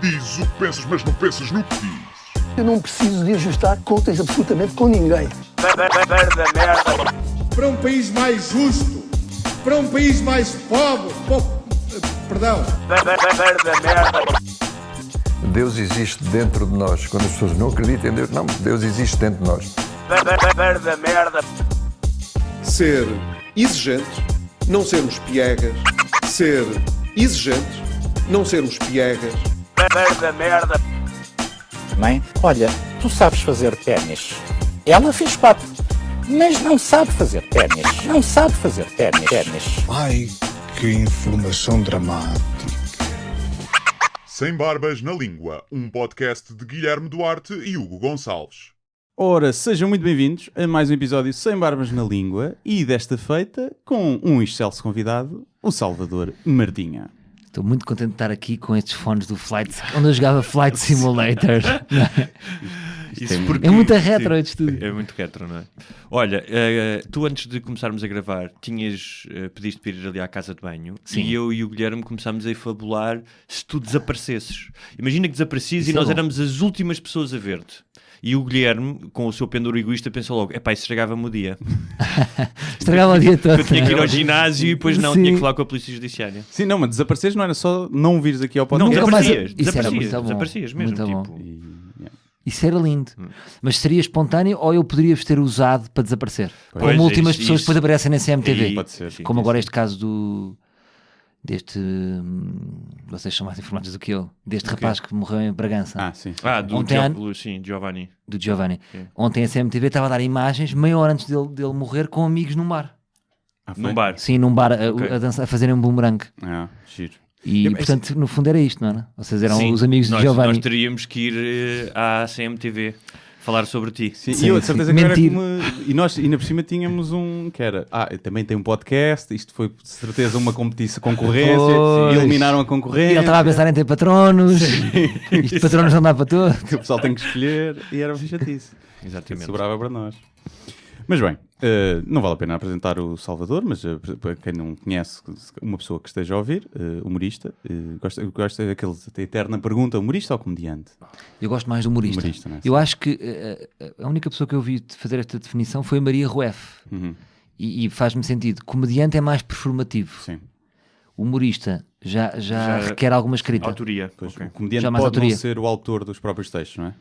Dizes o que pensas, mas não pensas no que dizes. Eu não preciso de ajustar contas absolutamente com ninguém. Para um país mais justo, para um país mais pobre, perdão. Deus existe dentro de nós. Quando as pessoas não acreditam em Deus, não, Deus existe dentro de nós. Ser exigente, não sermos piegas. Ser exigente, não sermos piegas. Mãe, olha, tu sabes fazer ténis. Ela fez 4, mas não sabe fazer ténis. Não sabe fazer ténis. Ai, que informação dramática. Sem Barbas na Língua, um podcast de Guilherme Duarte e Hugo Gonçalves. Ora, sejam muito bem-vindos a mais um episódio Sem Barbas na Língua e desta feita com um excelso convidado, o Salvador Mardinha. Estou muito contente de estar aqui com estes fones do Flight, onde eu jogava Flight Simulator. É muito retro este estúdio. É muito retro, não é? Olha, tu antes de começarmos a gravar pediste para ir ali à casa de banho. Sim. E eu e o Guilherme começámos a fabular se tu desaparecesses. Imagina que desaparecias e nós éramos as últimas pessoas a ver-te. E o Guilherme, com o seu pendor egoísta, pensou logo, isso estragava-me o dia. Estragava o dia todo. Eu tinha que ir ao ginásio e depois não, tinha que falar com a polícia judiciária. Sim, não, mas desapareceres não era só não vires aqui ao podcast. Não, desaparecias mesmo. Muito Isso era lindo. Mas seria espontâneo ou eu poderia ter usado para desaparecer? Como últimas pessoas depois aparecem na CMTV. Pode ser, sim, como agora este caso deste... Vocês são mais informados do que eu. Deste rapaz que morreu em Bragança. Giovanni. Do Giovanni. Ontem a CMTV estava a dar imagens meia hora antes dele morrer com amigos num bar. Num bar? Sim, num bar a dançar, a fazerem um boomerang. Giro. E portanto, no fundo era isto, não era? Ou seja, eram os amigos de Giovanni. Nós teríamos que ir à CMTV falar sobre ti. Sim, e eu de certeza que era como... E nós, ainda por cima, tínhamos um que era... também tem um podcast, isto foi de certeza uma concorrência, eliminaram a concorrência. E ele estava a pensar em ter patronos, isto patronos não dá para todos. O pessoal tem que escolher, e era uma chatice. Exatamente. Sobrava para nós. Mas bem, não vale a pena apresentar o Salvador, mas para quem não conhece, uma pessoa que esteja a ouvir, humorista, gosta daquela eterna pergunta, humorista ou comediante? Eu gosto mais do humorista. Não é? Eu acho que a única pessoa que eu vi fazer esta definição foi a Maria Rueff. Uhum. E faz-me sentido. Comediante é mais performativo. Sim. Humorista já requer alguma escrita. Autoria. Pois, o comediante pode não ser o autor dos próprios textos, não é?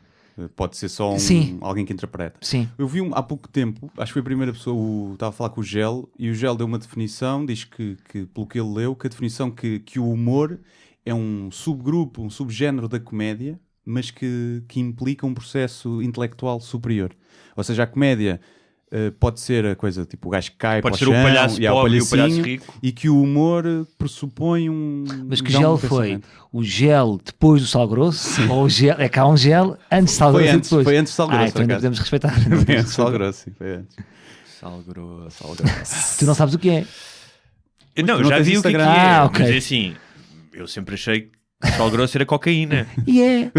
Pode ser só alguém que interpreta. Sim. Eu vi há pouco tempo, acho que foi a primeira pessoa, estava a falar com o Gel, e o Gel deu uma definição, diz que pelo que ele leu, que a definição que o humor é um subgrupo, um subgénero da comédia, mas que implica um processo intelectual superior. Ou seja, a comédia pode ser a coisa tipo o gajo que cai pode para o chão, o palhaço pobre e o palhaço rico. E que o humor pressupõe um... Mas que gel foi? O gel depois do sal grosso? Ou o gel... É que há um gel antes do sal grosso e depois? Foi antes do sal grosso. Então ainda podemos respeitar. Foi antes do sal grosso, sim, foi antes. Sal grosso. Tu não sabes o que é? Não, já vi o que é. Okay. Mas assim, eu sempre achei que sal grosso era cocaína. E é.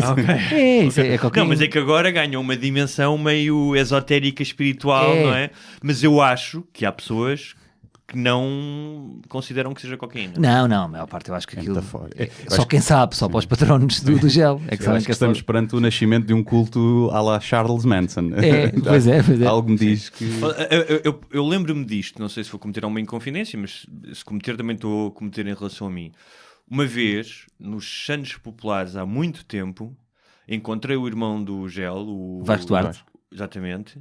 Isso é cocaína. Não, mas é que agora ganham uma dimensão meio esotérica, espiritual, não é? Mas eu acho que há pessoas que não consideram que seja cocaína. Não, a maior parte eu acho que aquilo... Só quem sabe, só para os patronos do gel. É que eu acho que estamos perante o nascimento de um culto à la Charles Manson. Pois é. Algo me diz que... Eu lembro-me disto, não sei se vou cometer uma inconfidência, mas se cometer também estou a cometer em relação a mim. Uma vez, nos Santos Populares, há muito tempo, encontrei o irmão do Gel, o Vasco Duarte. Exatamente.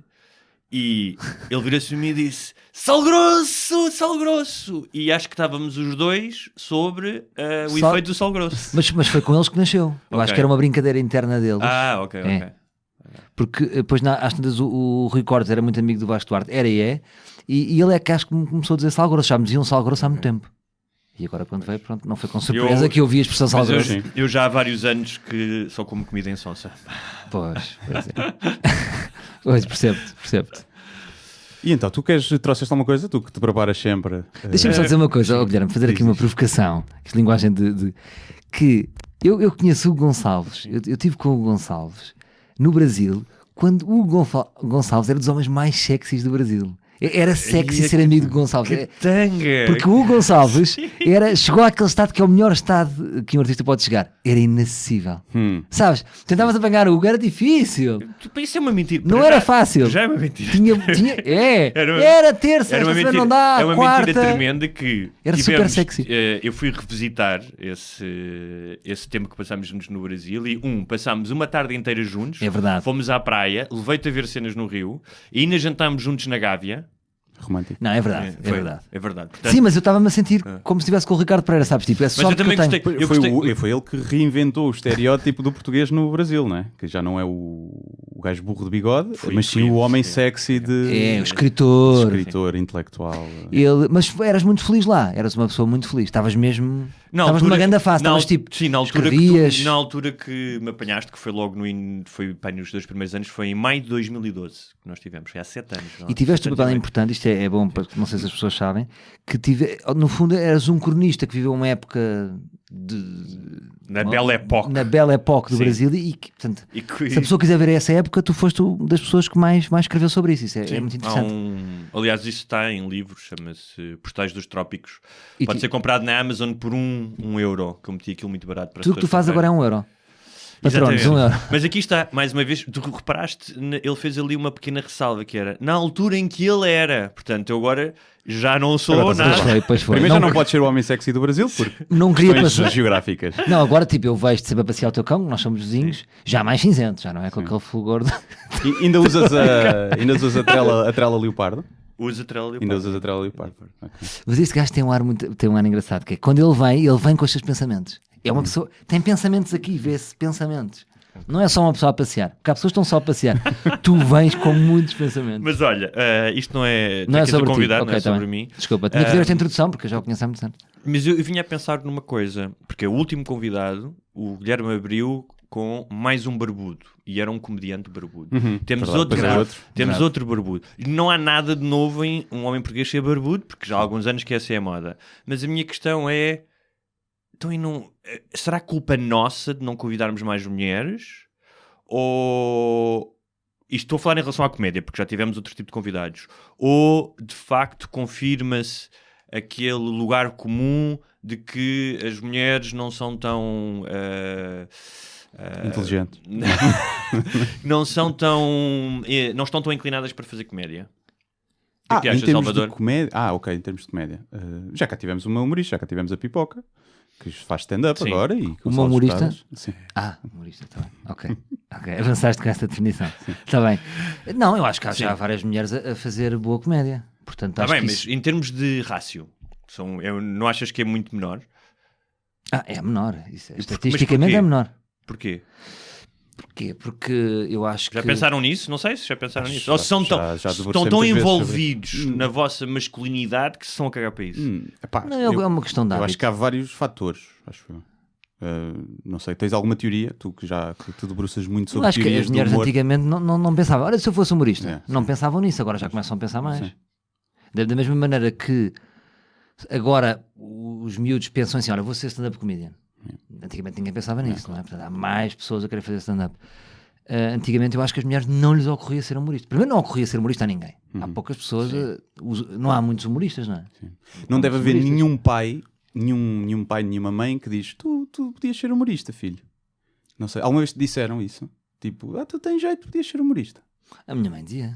E ele virou-se a mim e disse: Sal grosso! E acho que estávamos os dois sobre o efeito do sal grosso. Mas foi com eles que nasceu. Eu acho que era uma brincadeira interna deles. Ok. Porque depois, às tantas, o Rui Cortes era muito amigo do Vasco Duarte, e ele é que acho que começou a dizer sal grosso. Já me diziam sal grosso há muito tempo. E agora quando veio, pronto, não foi com surpresa que eu vi a expressão sal grosso. Eu já há vários anos que só como comida em sonsa. Pois é. Pois, percebo-te. E então, trouxeste alguma coisa? Tu que te preparas sempre. Deixa-me só dizer uma coisa, Guilherme, fazer aqui uma provocação. Esta linguagem que eu conheço o Hugo Gonçalves, eu estive com o Hugo Gonçalves no Brasil, quando o Hugo Gonçalves era dos homens mais sexys do Brasil. Era sexy ser amigo de Gonçalves. Que tanga! Porque o Hugo Gonçalves chegou àquele estado que é o melhor estado que um artista pode chegar. Era inacessível. Sabes? Tentavas apanhar o Hugo, era difícil. Isso é uma mentira. Não era fácil. Já é uma mentira. Era terça, esta semana não dá, é uma quarta. mentira tremenda que era super sexy. Eu fui revisitar esse tempo que passámos juntos no Brasil e passámos uma tarde inteira juntos. É verdade. Fomos à praia, levei-te a ver cenas no Rio e ainda jantámos juntos na Gávea. Romântico. Não, é verdade. É verdade. É verdade. Portanto, sim, mas eu estava-me a sentir como se estivesse com o Ricardo Pereira, sabes? Tipo, é só eu também gostei. Foi ele que reinventou o estereótipo do português no Brasil, não é? Que já não é o gajo burro de bigode, mas sim o homem sexy de... o escritor. Escritor, intelectual. Mas eras muito feliz lá. Eras uma pessoa muito feliz. Estavas mesmo... Estavas numa grande fase. Estavas tipo... Sim, na altura, escrevias... na altura que me apanhaste, que foi logo foi nos 2 primeiros anos, foi em maio de 2012 que nós tivemos. Foi há 7 anos. E tiveste um papel importante, isto é bom, não sei se as pessoas sabem, que no fundo eras um cronista que viveu uma época na Belle Époque do Brasil e portanto, se a pessoa quiser ver essa época, tu foste uma das pessoas que mais escreveu sobre isso. Isso é muito interessante. Aliás, isso está em livros, chama-se Postais dos Trópicos. Pode ser comprado na Amazon por €1, que eu meti aquilo muito barato para tudo o que tu fazes agora é €1. Patronos, €1. Mas aqui está, mais uma vez, tu reparaste, ele fez ali uma pequena ressalva que era na altura em que ele era. Portanto, eu agora já não sou nada. Pois foi. Primeiro já não pode ser o homem sexy do Brasil, porque não queria passar geográficas. Não, agora tipo, eu vejo-te sempre a passear o teu cão, nós somos vizinhos, já mais cinzento, já não é com aquele fulgor de... Ainda usas a trela leopardo? Usa a trela leopardo. Ainda usas a trela leopardo. Okay. Mas este gajo tem um ar engraçado, que é quando ele vem com os seus pensamentos. É uma pessoa, tem pensamentos aqui, vê-se pensamentos. Não é só uma pessoa a passear, porque há pessoas que estão só a passear. Tu vens com muitos pensamentos. Mas olha, isto não é sobre convidado, ti. não é sobre mim. Desculpa, tinha que ver esta introdução, porque eu já o conheço há muitos anos. Mas eu vinha a pensar numa coisa, porque o último convidado, o Guilherme abriu com mais um barbudo, e era um comediante barbudo. Temos outro barbudo. Não há nada de novo em um homem português ser barbudo, porque já há alguns anos que essa é a moda. Mas a minha questão é... Então, será culpa nossa de não convidarmos mais mulheres? Ou... Isto estou a falar em relação à comédia, porque já tivemos outro tipo de convidados. Ou, de facto, confirma-se aquele lugar comum de que as mulheres não são tão... inteligentes. não estão tão inclinadas para fazer comédia. Em termos de comédia... ok, em termos de comédia. Já cá tivemos uma humorista, já cá tivemos a Pipoca, que faz stand-up agora. E uma humorista? Sim. Humorista, está bem. Ok. Avançaste com essa definição. Está bem. Não, eu acho que há já várias mulheres a fazer boa comédia. Portanto, está bem, mas em termos de rácio, não achas que é muito menor? É menor. Estatisticamente é menor. Porquê? Porque eu acho que... Já pensaram nisso? Não sei se já pensaram nisso. Ou estão tão envolvidos na vossa masculinidade que se estão a cagar para isso? Não, é uma questão de hábito. Eu acho que há vários fatores, acho eu. Não sei, tens alguma teoria? Tu que te debruças muito sobre teorias do humor. Acho que as mulheres antigamente não pensavam. Olha, se eu fosse humorista, não pensavam nisso. Agora já começam a pensar mais. Sim. Da mesma maneira que agora os miúdos pensam assim, olha, vou ser stand-up comedian. Antigamente ninguém pensava nisso, não é? Portanto, há mais pessoas a querer fazer stand-up. Antigamente eu acho que as mulheres não lhes ocorria ser humorista. Primeiro, não ocorria ser humorista a ninguém. Há poucas pessoas, não há muitos humoristas, não é? Sim. Não deve haver nenhum pai, nenhuma mãe que diz tu podias ser humorista, filho. Não sei, alguma vez te disseram isso? Tipo, tu tens jeito, podias ser humorista. A minha mãe dizia.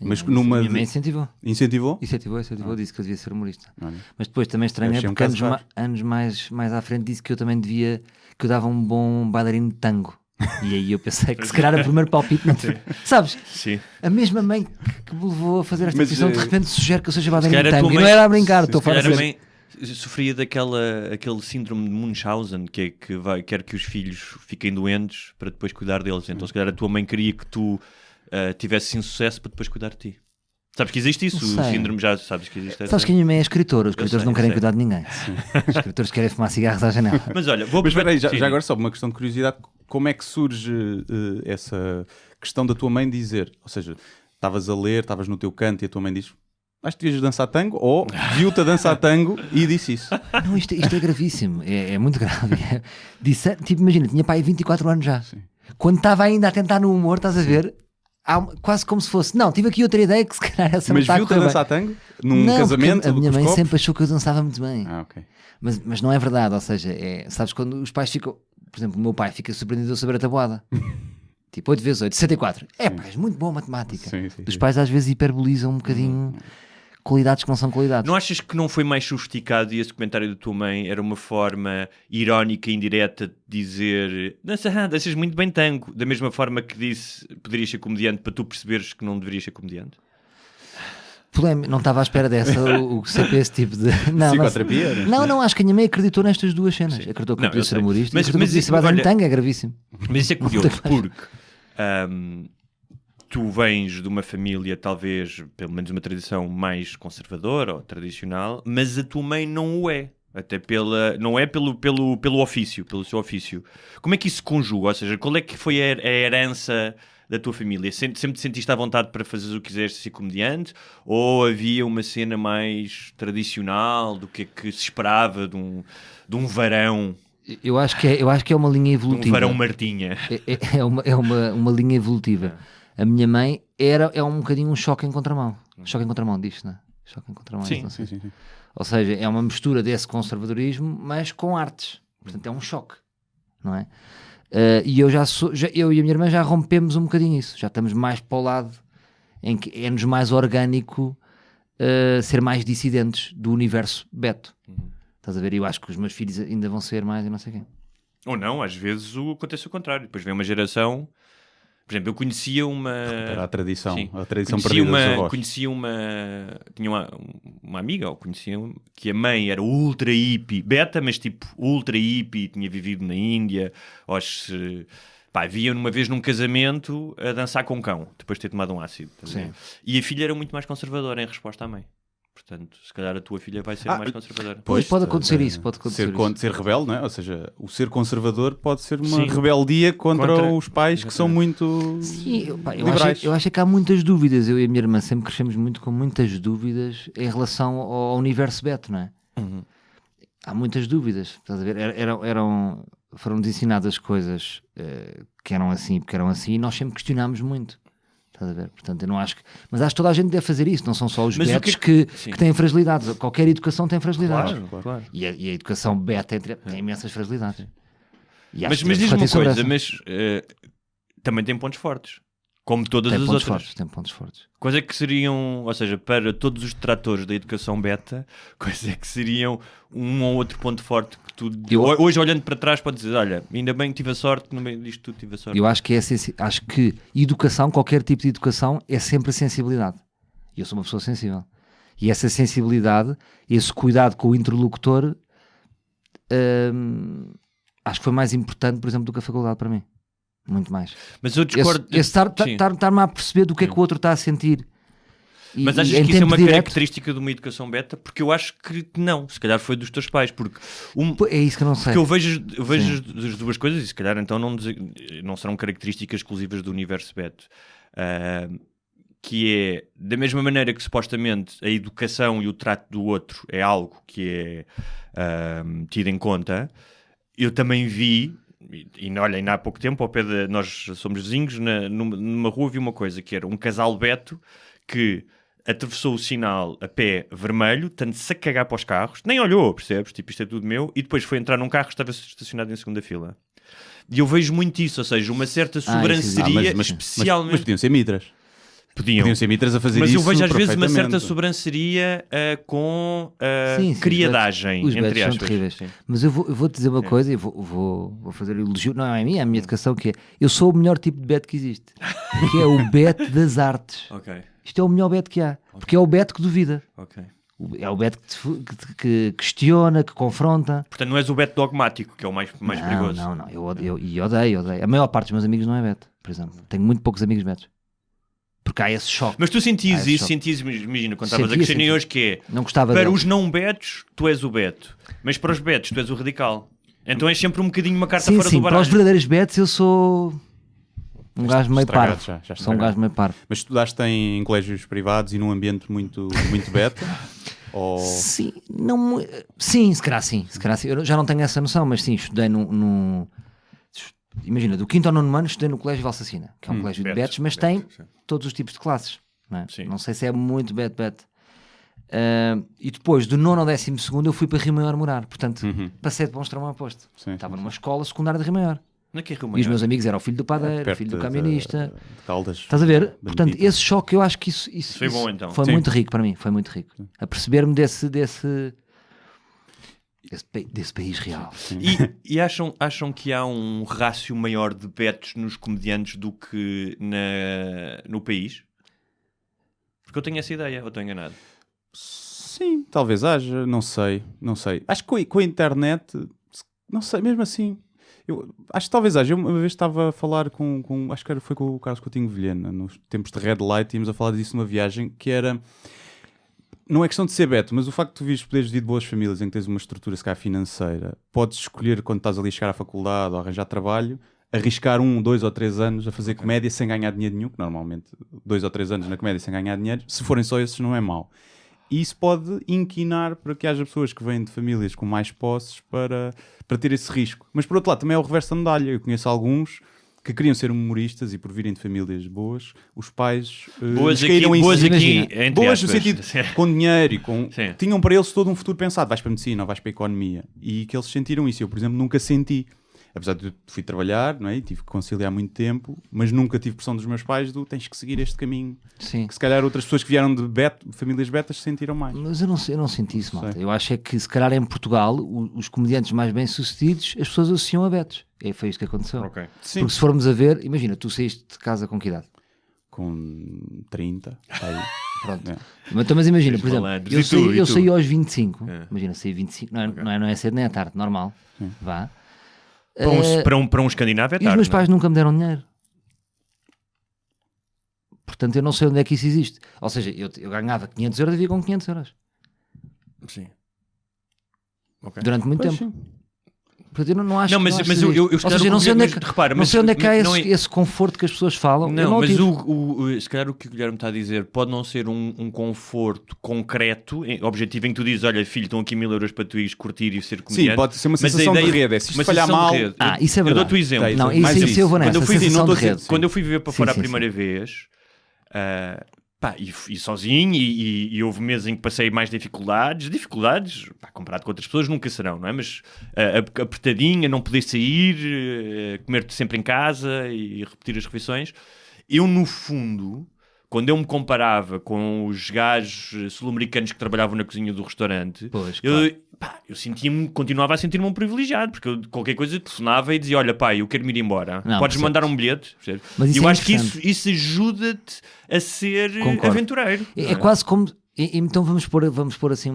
Mas minha mãe incentivou. Incentivou? Disse que eu devia ser humorista. Mas depois também estranhei, porque anos mais à frente disse que eu também que eu dava um bom bailarino de tango. E aí eu pensei que se calhar o primeiro palpite não te... Sabes? Sim. A mesma mãe que me levou a fazer esta decisão de repente sugere que eu seja bailarino de tango. E não era a brincar, estou a falar a mãe sofria aquele síndrome de Munchausen, que é que quer que os filhos fiquem doentes para depois cuidar deles. Então se calhar a tua mãe queria que tu tivesse sucesso para depois cuidar de ti. Sabes que existe isso? O síndrome já sabes que existe. Sabes que a minha mãe é escritora. Os escritores não querem cuidar de ninguém. Os escritores querem fumar cigarros à janela. Mas olha, já agora só uma questão de curiosidade. Como é que surge essa questão da tua mãe dizer? Ou seja, estavas a ler, estavas no teu canto e a tua mãe diz: acho que devias dançar tango? Ou viu-te a dançar tango e disse isso? Não, isto é gravíssimo. É muito grave. Imagina, tinha pai 24 anos já. Sim. Quando estava ainda a tentar no humor, estás a ver? quase como se fosse, não, tive aqui outra ideia que se calhar essa Mas não está a viu-te a correr dançar bem. tango? Num Não, casamento? porque a minha com os mãe copos? sempre achou que eu dançava muito bem. Ok. Mas não é verdade, ou seja, sabes quando os pais ficam, por exemplo, o meu pai fica surpreendido a saber a tabuada. Tipo 8 vezes 8, 64. Pá, és muito bom a matemática. Sim, Os pais às vezes hiperbolizam um bocadinho qualidades que não são qualidades. Não achas que não foi mais sofisticado e esse comentário da tua mãe era uma forma irónica e indireta de dizer danças muito bem tango, da mesma forma que disse poderias ser comediante para tu perceberes que não deverias ser comediante? Não estava à espera dessa, o sempre esse tipo de... Não, Psicoterapia? Não, acho que a minha mãe acreditou nestas duas cenas. Acreditou que eu podia ser humorista, mas acreditou que podia ser base em tango, é gravíssimo. Mas isso é curioso, porque tu vens de uma família, talvez, pelo menos uma tradição mais conservadora ou tradicional, mas a tua mãe não o é. Até não é pelo ofício, pelo seu ofício. Como é que isso se conjuga? Ou seja, qual é que foi a herança da tua família? Sempre te sentiste à vontade para fazer o que quiseres ser comediante? Ou havia uma cena mais tradicional do que é que se esperava de um varão? Eu acho que é uma linha evolutiva. Um varão Martinha. É uma linha evolutiva. A minha mãe é um bocadinho um choque em contramão. Choque em contramão, diz-se, não é? Choque em contramão. Sim. Ou seja, é uma mistura desse conservadorismo, mas com artes. Portanto, é um choque, não é? E eu e a minha irmã já rompemos um bocadinho isso. Já estamos mais para o lado em que é-nos mais orgânico ser mais dissidentes do universo Beto. Estás a ver? Eu acho que os meus filhos ainda vão ser mais e não sei quem. Ou não, às vezes acontece o contrário. Depois vem uma geração... Por exemplo, eu conhecia uma... Era a tradição perdida dos avós. Tinha uma amiga, ou conhecia, que a mãe era ultra hippie, beta, mas tipo ultra hippie, tinha vivido na Índia, via uma vez num casamento a dançar com um cão, depois de ter tomado um ácido. E a filha era muito mais conservadora em resposta à mãe. Portanto, se calhar a tua filha vai ser mais conservadora. Pois, pode acontecer isso. Ser rebelde, não é? Ou seja, o ser conservador pode ser uma rebeldia contra os pais que são muito liberais. Eu acho que há muitas dúvidas. Eu e a minha irmã sempre crescemos muito com muitas dúvidas em relação ao universo Beto, não é? Há muitas dúvidas. Estás a ver? Foram-nos ensinadas coisas que eram assim porque eram assim e nós sempre questionámos muito. Estás a ver? Portanto, eu não acho que... Mas acho que toda a gente deve fazer isso, não são só os betos que têm fragilidades. Qualquer educação tem fragilidades. Claro. E a educação beta tem imensas fragilidades. Mas diz-me uma coisa, também tem pontos fortes. Como todas as outras. Tem pontos fortes. Quais é que seriam, ou seja, para todos os detratores da educação beta, quais é que seriam um ou outro ponto forte que tu, hoje olhando para trás, podes dizer, olha, ainda bem que tive a sorte, no meio disto tudo tive a sorte. Eu acho que educação, qualquer tipo de educação, é sempre sensibilidade. E eu sou uma pessoa sensível. E essa sensibilidade, esse cuidado com o interlocutor, acho que foi mais importante, por exemplo, do que a faculdade para mim. Muito mais. Mas eu discordo. Estar-me a perceber do que é que o outro está a sentir. Mas achas que isso é uma característica de uma educação beta? Porque eu acho que não. Se calhar foi dos teus pais. Porque é isso que eu não sei. Porque eu vejo as duas coisas e se calhar então não serão características exclusivas do universo beto. Que é, da mesma maneira que supostamente a educação e o trato do outro é algo que é tido em conta, eu também vi... E olha, ainda há pouco tempo, nós somos vizinhos, numa rua vi uma coisa, que era um casal beto que atravessou o sinal a pé vermelho, tanto-se a cagar para os carros, nem olhou, percebes? Tipo, isto é tudo meu, e depois foi entrar num carro que estava estacionado em segunda fila. E eu vejo muito isso, ou seja, uma certa sobranceria, especialmente... Mas podiam ser mitras. Podiam ser mitras a fazer isso. Mas eu vejo às vezes uma certa sobranceria com criadagem, os entre aspas. São terríveis. Mas eu vou-te dizer uma coisa e vou fazer elogio, não é a minha educação, que é, eu sou o melhor tipo de beto que existe, que é o beto das artes. Isto é o melhor beto que há, porque é o beto que duvida. É o beto que questiona, que confronta. Portanto, não és o beto dogmático, que é o mais perigoso. Não, eu odeio. A maior parte dos meus amigos não é beto, por exemplo. Tenho muito poucos amigos betos. Porque há esse choque. Mas tu sentias isso, imagina, quando estavas a questionar hoje, que é, não gostava para deles. os não betos, tu és o beto, mas para os betos, tu és o radical. Então és sempre um bocadinho uma carta fora do baralho. Para os verdadeiros betos eu sou um gajo meio parvo. Sou um gajo meio parvo. Mas estudaste em colégios privados e num ambiente muito beta? Ou... Sim, se calhar sim. Eu já não tenho essa noção, mas sim, estudei imagina, do 5º ao 9º ano estudei no Colégio Valsacina, que é um colégio de Betos, betos, mas tem todos os tipos de classes. Não é? Sim. Não sei se é muito bet. E depois, do 9º ao 12º, eu fui para Rio Maior morar. Portanto, passei de bom extremo ao oposto. Estava numa escola secundária de Rio Maior. Não é que é Rio E os Maior? meus amigos eram o filho do padeiro, o Perto filho do de camionista. Caldas. Estás a ver? Benedita. Portanto, esse choque, eu acho que isso Foi bom, então. foi Sim. muito rico para mim. Foi muito rico. A perceber-me desse país real. E acham que há um rácio maior de betos nos comediantes do que no país? Porque eu tenho essa ideia, ou estou enganado? Sim, talvez haja, não sei. Acho que com a internet, não sei, mesmo assim. Eu acho que talvez haja. Eu uma vez estava a falar acho que foi com o Carlos Coutinho Vilhena, nos tempos de Red Light, íamos a falar disso numa viagem, que era... Não é questão de ser beto, mas o facto de tu vires poderes vir de boas famílias em que tens uma estrutura, se calhar, financeira, podes escolher quando estás ali a chegar à faculdade ou arranjar trabalho, arriscar 1, 2 ou 3 anos a fazer comédia sem ganhar dinheiro nenhum, que normalmente 2 ou 3 anos na comédia sem ganhar dinheiro, se forem só esses não é mau. E isso pode inquinar para que haja pessoas que vêm de famílias com mais posses para ter esse risco. Mas por outro lado também é o reverso da medalha. Eu conheço alguns que queriam ser humoristas e por virem de famílias boas, os pais Boas aqui, caíram em boas si. aqui, Imagina, entre boas no aspas. sentido Sim. com dinheiro e Sim. tinham para eles todo um futuro pensado, vais para a medicina ou vais para a economia, e que eles sentiram isso. Eu, por exemplo, nunca senti, apesar de eu fui trabalhar, não é? E tive que conciliar muito tempo, mas nunca tive pressão dos meus pais do tens que seguir este caminho. Sim. Que se calhar outras pessoas que vieram de famílias betas se sentiram mais. Mas eu não senti isso, malta. Sei. Eu acho é que, se calhar, em Portugal, os comediantes mais bem-sucedidos, as pessoas associam a betos. E foi isto que aconteceu. Ok. Sim. Porque se formos a ver, imagina, tu saíste de casa com que idade? Com 30, aí. Pronto. É. Mas imagina, Os por exemplo, malandros. eu E tu? eu saí aos 25. É. Imagina, saí 25. Não é cedo nem é tarde, normal. Vá. Para um escandinavo é E os tarde. meus não é? pais nunca me deram dinheiro. Portanto, eu não sei onde é que isso existe. Ou seja, eu ganhava 500 euros e vivia com 500 euros. Sim. Ok. Durante muito Pois tempo. sim. Portanto, eu não acho Não, mas que eu existe. se Ou calhar seja, o não sei onde é que, repara, não sei onde é que há não esse conforto que as pessoas falam. Eu Não, não mas tive. se calhar o que o Guilherme está a dizer pode não ser um conforto concreto, objetivo em que tu dizes, olha filho, estão aqui 1000 euros para tu ires curtir e ser comediante. Sim, pode ser uma Mas a sensação de ideia- rede. É, se isto uma falhar sensação de mal... rede. Isso é Eu verdade. dou-te o exemplo. Não, Mais isso isso. eu vou nessa. Quando eu fui, sensação não de estou a rede. dizer- Quando eu fui viver para fora Sim, a primeira vez, e sozinho, e houve meses em que passei mais dificuldades, comparado com outras pessoas, nunca serão, não é? Mas apertadinha, não poder sair, comer sempre em casa e repetir as refeições. Eu, no fundo, quando eu me comparava com os gajos sul-americanos que trabalhavam na cozinha do restaurante, Pois, eu continuava a sentir-me um privilegiado, porque eu qualquer coisa telefonava e dizia, olha pai, eu quero-me ir embora, Não, podes percebes. mandar um bilhete? Percebes? Mas E isso eu é acho que interessante. isso ajuda-te a ser Concordo. aventureiro. É quase como. Então vamos pôr assim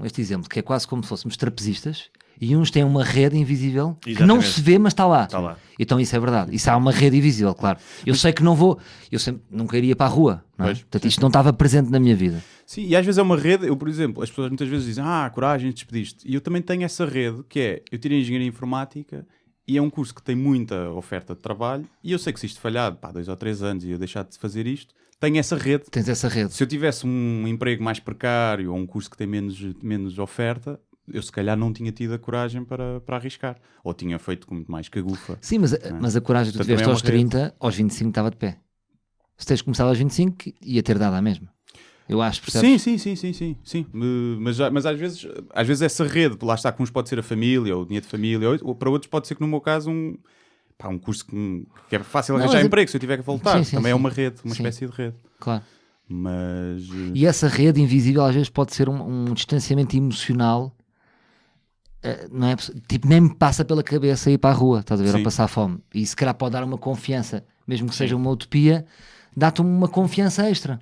este exemplo, que é quase como se fôssemos trapezistas e uns têm uma rede invisível que não Exatamente. se vê, mas está lá. Está lá. Então isso é verdade. Isso há uma rede invisível, claro. Eu sei que não vou, eu sempre nunca iria para a rua, não é? Pois. Portanto, isto não estava presente na minha vida. Sim, e às vezes é uma rede, eu por exemplo, as pessoas muitas vezes dizem, coragem, despediste. E eu também tenho essa rede, que é, eu tirei Engenharia Informática e é um curso que tem muita oferta de trabalho e eu sei que se isto falhar, 2 ou 3 anos e eu deixar de fazer isto, tenho essa rede. Tens essa rede. Se eu tivesse um emprego mais precário ou um curso que tem menos oferta, eu se calhar não tinha tido a coragem para arriscar. Ou tinha feito com muito mais cagufa. Sim, mas a coragem que tu Portanto, tiveste também é aos uma rede. 30, aos 25 estava de pé. Se tens começado aos 25, ia ter dado à mesma. Eu acho, percebes? Sim. Mas às vezes essa rede, lá está, que uns pode ser a família, ou o dinheiro de família, ou para outros pode ser que no meu caso um curso que é fácil Não, arranjar mas emprego se eu tiver que voltar. Sim, Também é sim. uma rede, uma Sim. espécie de rede. Claro. Mas... E essa rede invisível às vezes pode ser um distanciamento emocional. Não é? Tipo, nem me passa pela cabeça ir para a rua, estás a ver, Sim. a passar fome. E se calhar pode dar uma confiança, mesmo que seja uma utopia, dá-te uma confiança extra.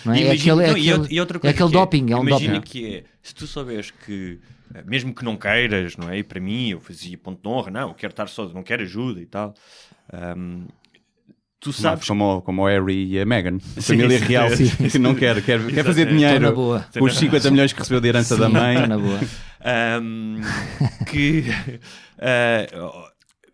Não é? E outra coisa aquele que doping, é um imagina doping. que é, se tu souberes que, mesmo que não queiras, não é? E para mim, eu fazia ponto de honra, não, eu quero estar só, não quero ajuda e tal. Tu sabes... Como o Harry e a Meghan, a Sim, família sim, real, sim. que não quer fazer Estou na dinheiro boa. com os 50 milhões que recebeu de herança da mãe. Estou na boa. que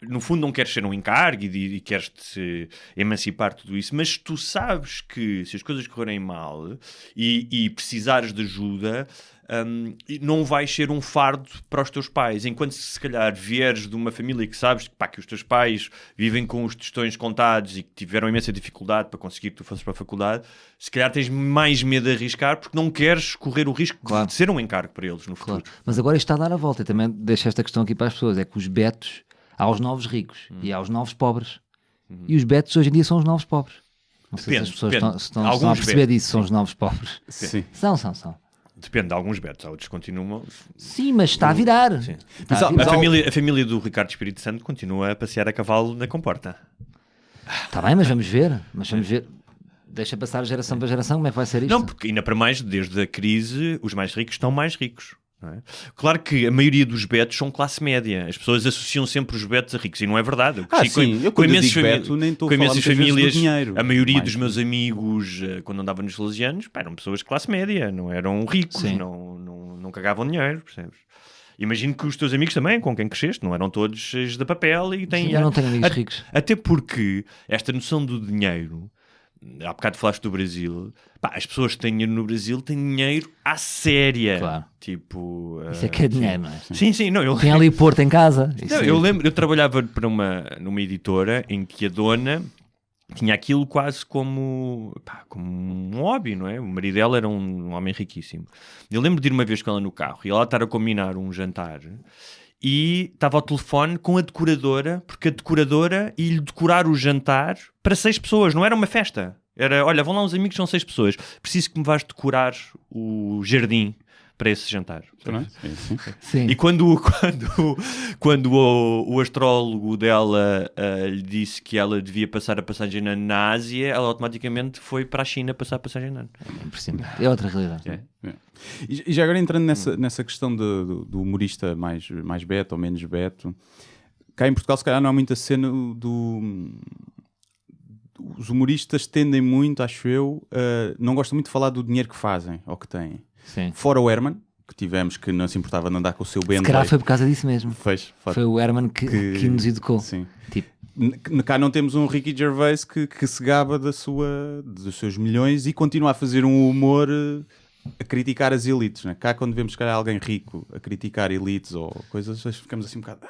no fundo não queres ser um encargo e queres-te emancipar tudo isso, mas tu sabes que se as coisas correrem mal e precisares de ajuda, não vais ser um fardo para os teus pais, enquanto se calhar vieres de uma família que sabes que os teus pais vivem com os tostões contados e que tiveram imensa dificuldade para conseguir que tu fosses para a faculdade, se calhar tens mais medo de arriscar porque não queres correr o risco de ser um encargo para eles no futuro. Mas agora isto está a dar a volta, e também deixo esta questão aqui para as pessoas, é que os betos, há os novos ricos e há os novos pobres, e os betos hoje em dia são os novos pobres. Não sei se as pessoas estão a perceber disso, são os novos pobres. Sim. São. Depende de alguns betos, outros continuam. Sim, mas está a virar. Sim. A família do Ricardo Espírito Santo continua a passear a cavalo na comporta. Está bem, mas vamos ver. Deixa passar geração para geração, como é que vai ser isto? Não, porque ainda para mais, desde a crise, os mais ricos estão mais ricos. Não é? Claro que a maioria dos betos são classe média. As pessoas associam sempre os betos a ricos e não é verdade. Eu quando digo beto nem estou a falar muitas vezes do dinheiro. A maioria dos meus amigos, quando andavam nos salesianos, eram pessoas de classe média, não eram ricos, não cagavam dinheiro, percebes? Imagino que os teus amigos também, com quem cresceste, não eram todos cheios de papel e têm... Sim, eu não tenho amigos ricos. Até porque esta noção do dinheiro, há bocado falaste do Brasil, as pessoas que têm dinheiro no Brasil têm dinheiro à séria. Claro. Tipo, isso é que é dinheiro, não é? Sim. Não, tem ali Porto em casa. Eu lembro, eu trabalhava para numa editora em que a dona tinha aquilo quase como um hobby, não é? O marido dela era um homem riquíssimo. Eu lembro de ir uma vez com ela no carro e ela estar a combinar um jantar e estava ao telefone com a decoradora, porque a decoradora ia-lhe decorar o jantar para 6 pessoas, não era uma festa. Era, olha, vão lá uns amigos, são 6 pessoas. Preciso que me vais decorar o jardim para esse jantar. Sim. E quando o astrólogo dela lhe disse que ela devia passar a passagem na Ásia, ela automaticamente foi para a China passar a passagem na É outra realidade. E já agora entrando nessa questão do humorista mais beto ou menos beto, cá em Portugal se calhar não há muita cena os humoristas tendem muito, acho eu, não gostam muito de falar do dinheiro que fazem ou que têm. Sim. Fora o Herman, que tivemos, que não se importava de andar com o seu Bentley. Se calhar foi por causa disso mesmo. Foi o Herman que nos educou. Sim. Tipo. Cá não temos um Ricky Gervais que se gaba dos seus milhões e continua a fazer um humor a criticar as elites. Né? Cá quando vemos, se calhar, alguém rico a criticar elites ou coisas, ficamos assim um bocado...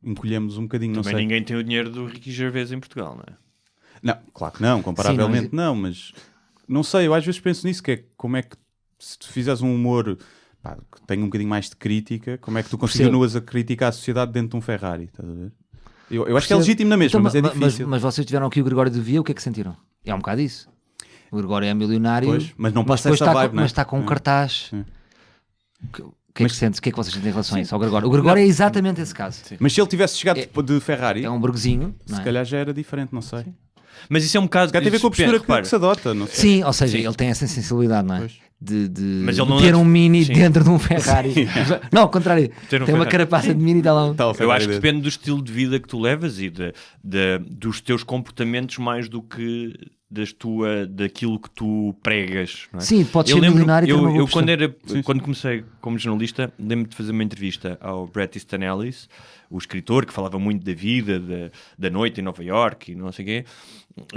encolhemos um bocadinho, não sei. Também ninguém tem o dinheiro do Ricky Gervais em Portugal, não é? Não, claro que não, comparavelmente não, mas não sei, eu às vezes penso nisso, que é como é que se tu fizeres um humor que tenha um bocadinho mais de crítica, como é que tu continuas a criticar a sociedade dentro de um Ferrari, estás a ver? Eu acho que é legítimo na mesma, mas é difícil. Mas vocês tiveram aqui o Gregório de Via, o que é que sentiram? É um bocado isso. O Gregório é milionário, pois, mas não passa essa vibe, mas está com um cartaz. O que é que sentes? O que é que vocês sentem em relação a isso? Ao Gregório? O Gregório é exatamente esse caso. Sim. Mas se ele tivesse chegado de Ferrari, é um burguesinho, se calhar já era diferente, não sei. Mas isso é um caso que tem a ver com a postura que se adota, não sei. Sim, ou seja, ele tem essa sensibilidade, não é? De mas ele não ter um Mini dentro de um Ferrari. Não, ao contrário, tem uma carapaça de Mini e está lá. Eu acho que depende do estilo de vida que tu levas e dos teus comportamentos mais do que daquilo que tu pregas, não é? Sim, pode ser milionário e ter uma boa quando comecei como jornalista, lembro-me de fazer uma entrevista ao Bret Easton Ellis, o escritor que falava muito da vida, da noite em Nova York e não sei o quê,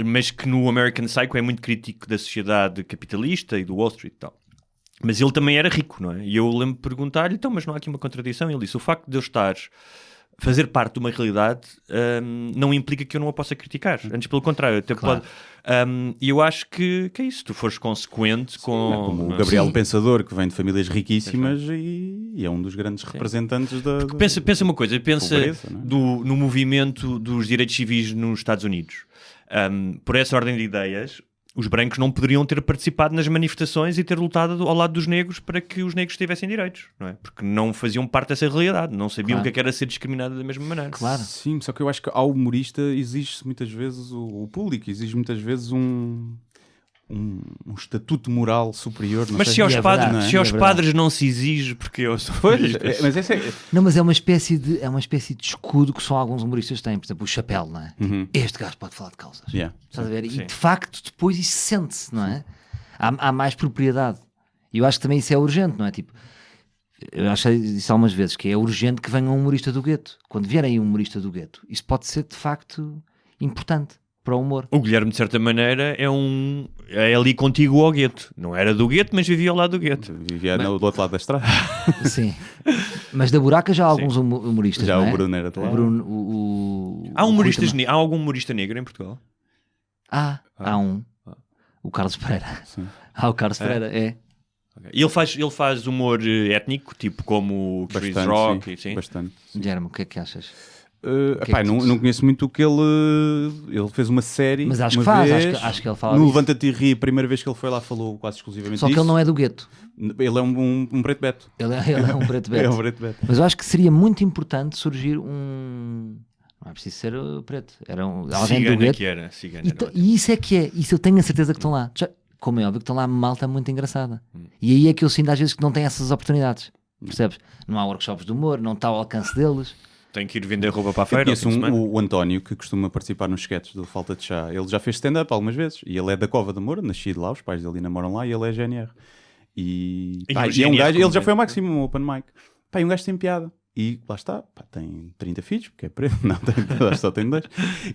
mas que no American Psycho é muito crítico da sociedade capitalista e do Wall Street e tal. Mas ele também era rico, não é? E eu lembro de perguntar-lhe, então, mas não há aqui uma contradição? E ele disse, o facto de eu estar fazer parte de uma realidade não implica que eu não a possa criticar. Antes, pelo contrário, até pode... E eu acho que é isso. Tu fores consequente com... como o Gabriel Pensador, que vem de famílias riquíssimas e é um dos grandes representantes da... Pensa uma coisa. Pensa pobreza, no movimento dos direitos civis nos Estados Unidos. Por essa ordem de ideias, os brancos não poderiam ter participado nas manifestações e ter lutado ao lado dos negros para que os negros tivessem direitos, não é? Porque não faziam parte dessa realidade, não sabiam o que era ser discriminado da mesma maneira. Claro. Sim, só que eu acho que ao humorista exige-se muitas vezes, o público exige muitas vezes um estatuto moral superior. Não mas sei. se aos padres não se exige, porque eu sou... mas esse é... Não, mas é uma espécie de escudo que só alguns humoristas têm. Por exemplo, o chapéu, não é? Uhum. Este gajo pode falar de causas. Estás a ver? Sim. E de facto depois isso sente-se, não é? Há mais propriedade. E eu acho que também isso é urgente, não é? Tipo, eu achei isso algumas vezes, que é urgente que venha um humorista do gueto. Quando vier aí um humorista do gueto, isso pode ser de facto importante para o humor. O Guilherme, de certa maneira, é ali contigo ao gueto. Não era do gueto, mas vivia ao lado do gueto. Vivia do outro lado da estrada. Sim. Mas da buraca já há alguns humoristas, Já não é? o Bruno era de lá. O Bruno, Há algum humorista negro em Portugal? Há um. O Carlos Pereira. Sim. Há o Carlos Pereira, é. Okay. E ele faz humor étnico, tipo como o Chris Bastante, Rock? sim. Sim? Bastante. Guilherme, o que é que achas? Não conheço muito o que ele fez uma série. Mas acho uma que faz, vez, acho que ele fala no disso. Levanta-te e Ri, a primeira vez que ele foi lá falou quase exclusivamente Só que disso. ele não é do gueto. Ele é um preto beto. Ele é um preto beto. É um preto beto. Mas eu acho que seria muito importante surgir um... Não é preciso ser preto. Era alguém do gueto. Cigana E isso é que é. Isso eu tenho a certeza que estão lá. Como é óbvio que estão lá malta muito engraçada. E aí é que eu sinto às vezes que não tem essas oportunidades. Percebes? Não há workshops de humor, não está ao alcance deles. Tem que ir vender roupa para a Eu feira. conheço o António, que costuma participar nos sketches do Falta de Chá. Ele já fez stand-up algumas vezes. E ele é da Cova de Moura, nascido lá, os pais dele namoram lá, e ele é GNR. E é um gajo, ele já foi ao máximo, um open mic. E um gajo tem piada. E lá está, tem 30 filhos, porque é preto, não tem, só tem 2.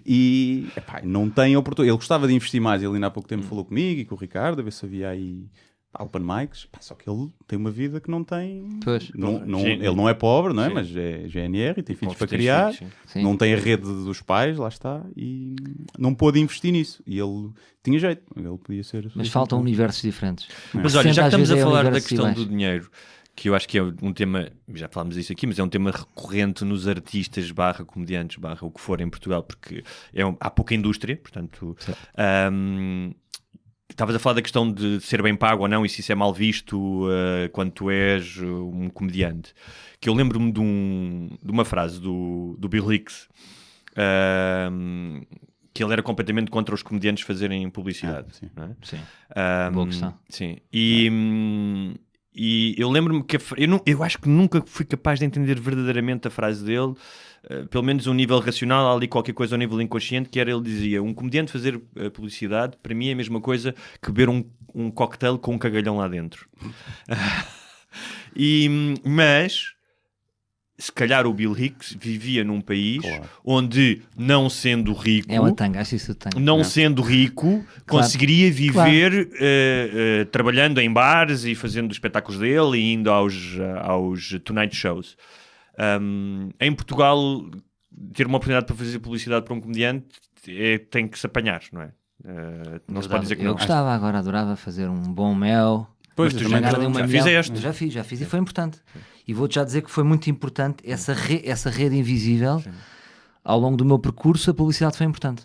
E não tem oportunidade. Ele gostava de investir mais. Ele ainda há pouco tempo falou comigo e com o Ricardo, a ver se havia aí open mics. Só que ele tem uma vida que não tem. Pois. Ele não é pobre, não é? Sim. Mas é GNR e tem filhos para Tem criar. filhos, sim. Não tem a rede dos pais, lá está. E não pôde investir nisso. E ele tinha jeito. Ele podia ser. Mas faltam universos diferentes. Mas olha, já que estamos a falar da questão universos do dinheiro, que eu acho que é um tema, já falámos disso aqui, mas é um tema recorrente nos artistas / comediantes / o que for em Portugal, porque há pouca indústria, portanto... Estavas a falar da questão de ser bem pago ou não e se isso é mal visto quando tu és um comediante. Que eu lembro-me de uma frase do Bill Hicks, que ele era completamente contra os comediantes fazerem publicidade. Sim. Não é? Sim. Boa questão. Sim. E eu lembro-me que eu acho que nunca fui capaz de entender verdadeiramente a frase dele, pelo menos a um nível racional, há ali qualquer coisa ao nível inconsciente, que era, ele dizia, um comediante fazer publicidade, para mim é a mesma coisa que beber um cocktail com um cagalhão lá dentro. Mas... se calhar o Bill Hicks vivia num país onde, não sendo rico, é uma tanga, acho isso tanga. Não sendo rico, conseguiria viver trabalhando em bares e fazendo os espetáculos dele e indo aos Tonight Shows. Em Portugal, ter uma oportunidade para fazer publicidade para um comediante tem que se apanhar, não é? Não se pode dizer que não. Eu gostava agora, adorava fazer um bom mel. Pois, tu já fizeste. Já fiz e foi importante. E vou-te já dizer que foi muito importante essa rede invisível. Sim. Ao longo do meu percurso, a publicidade foi importante.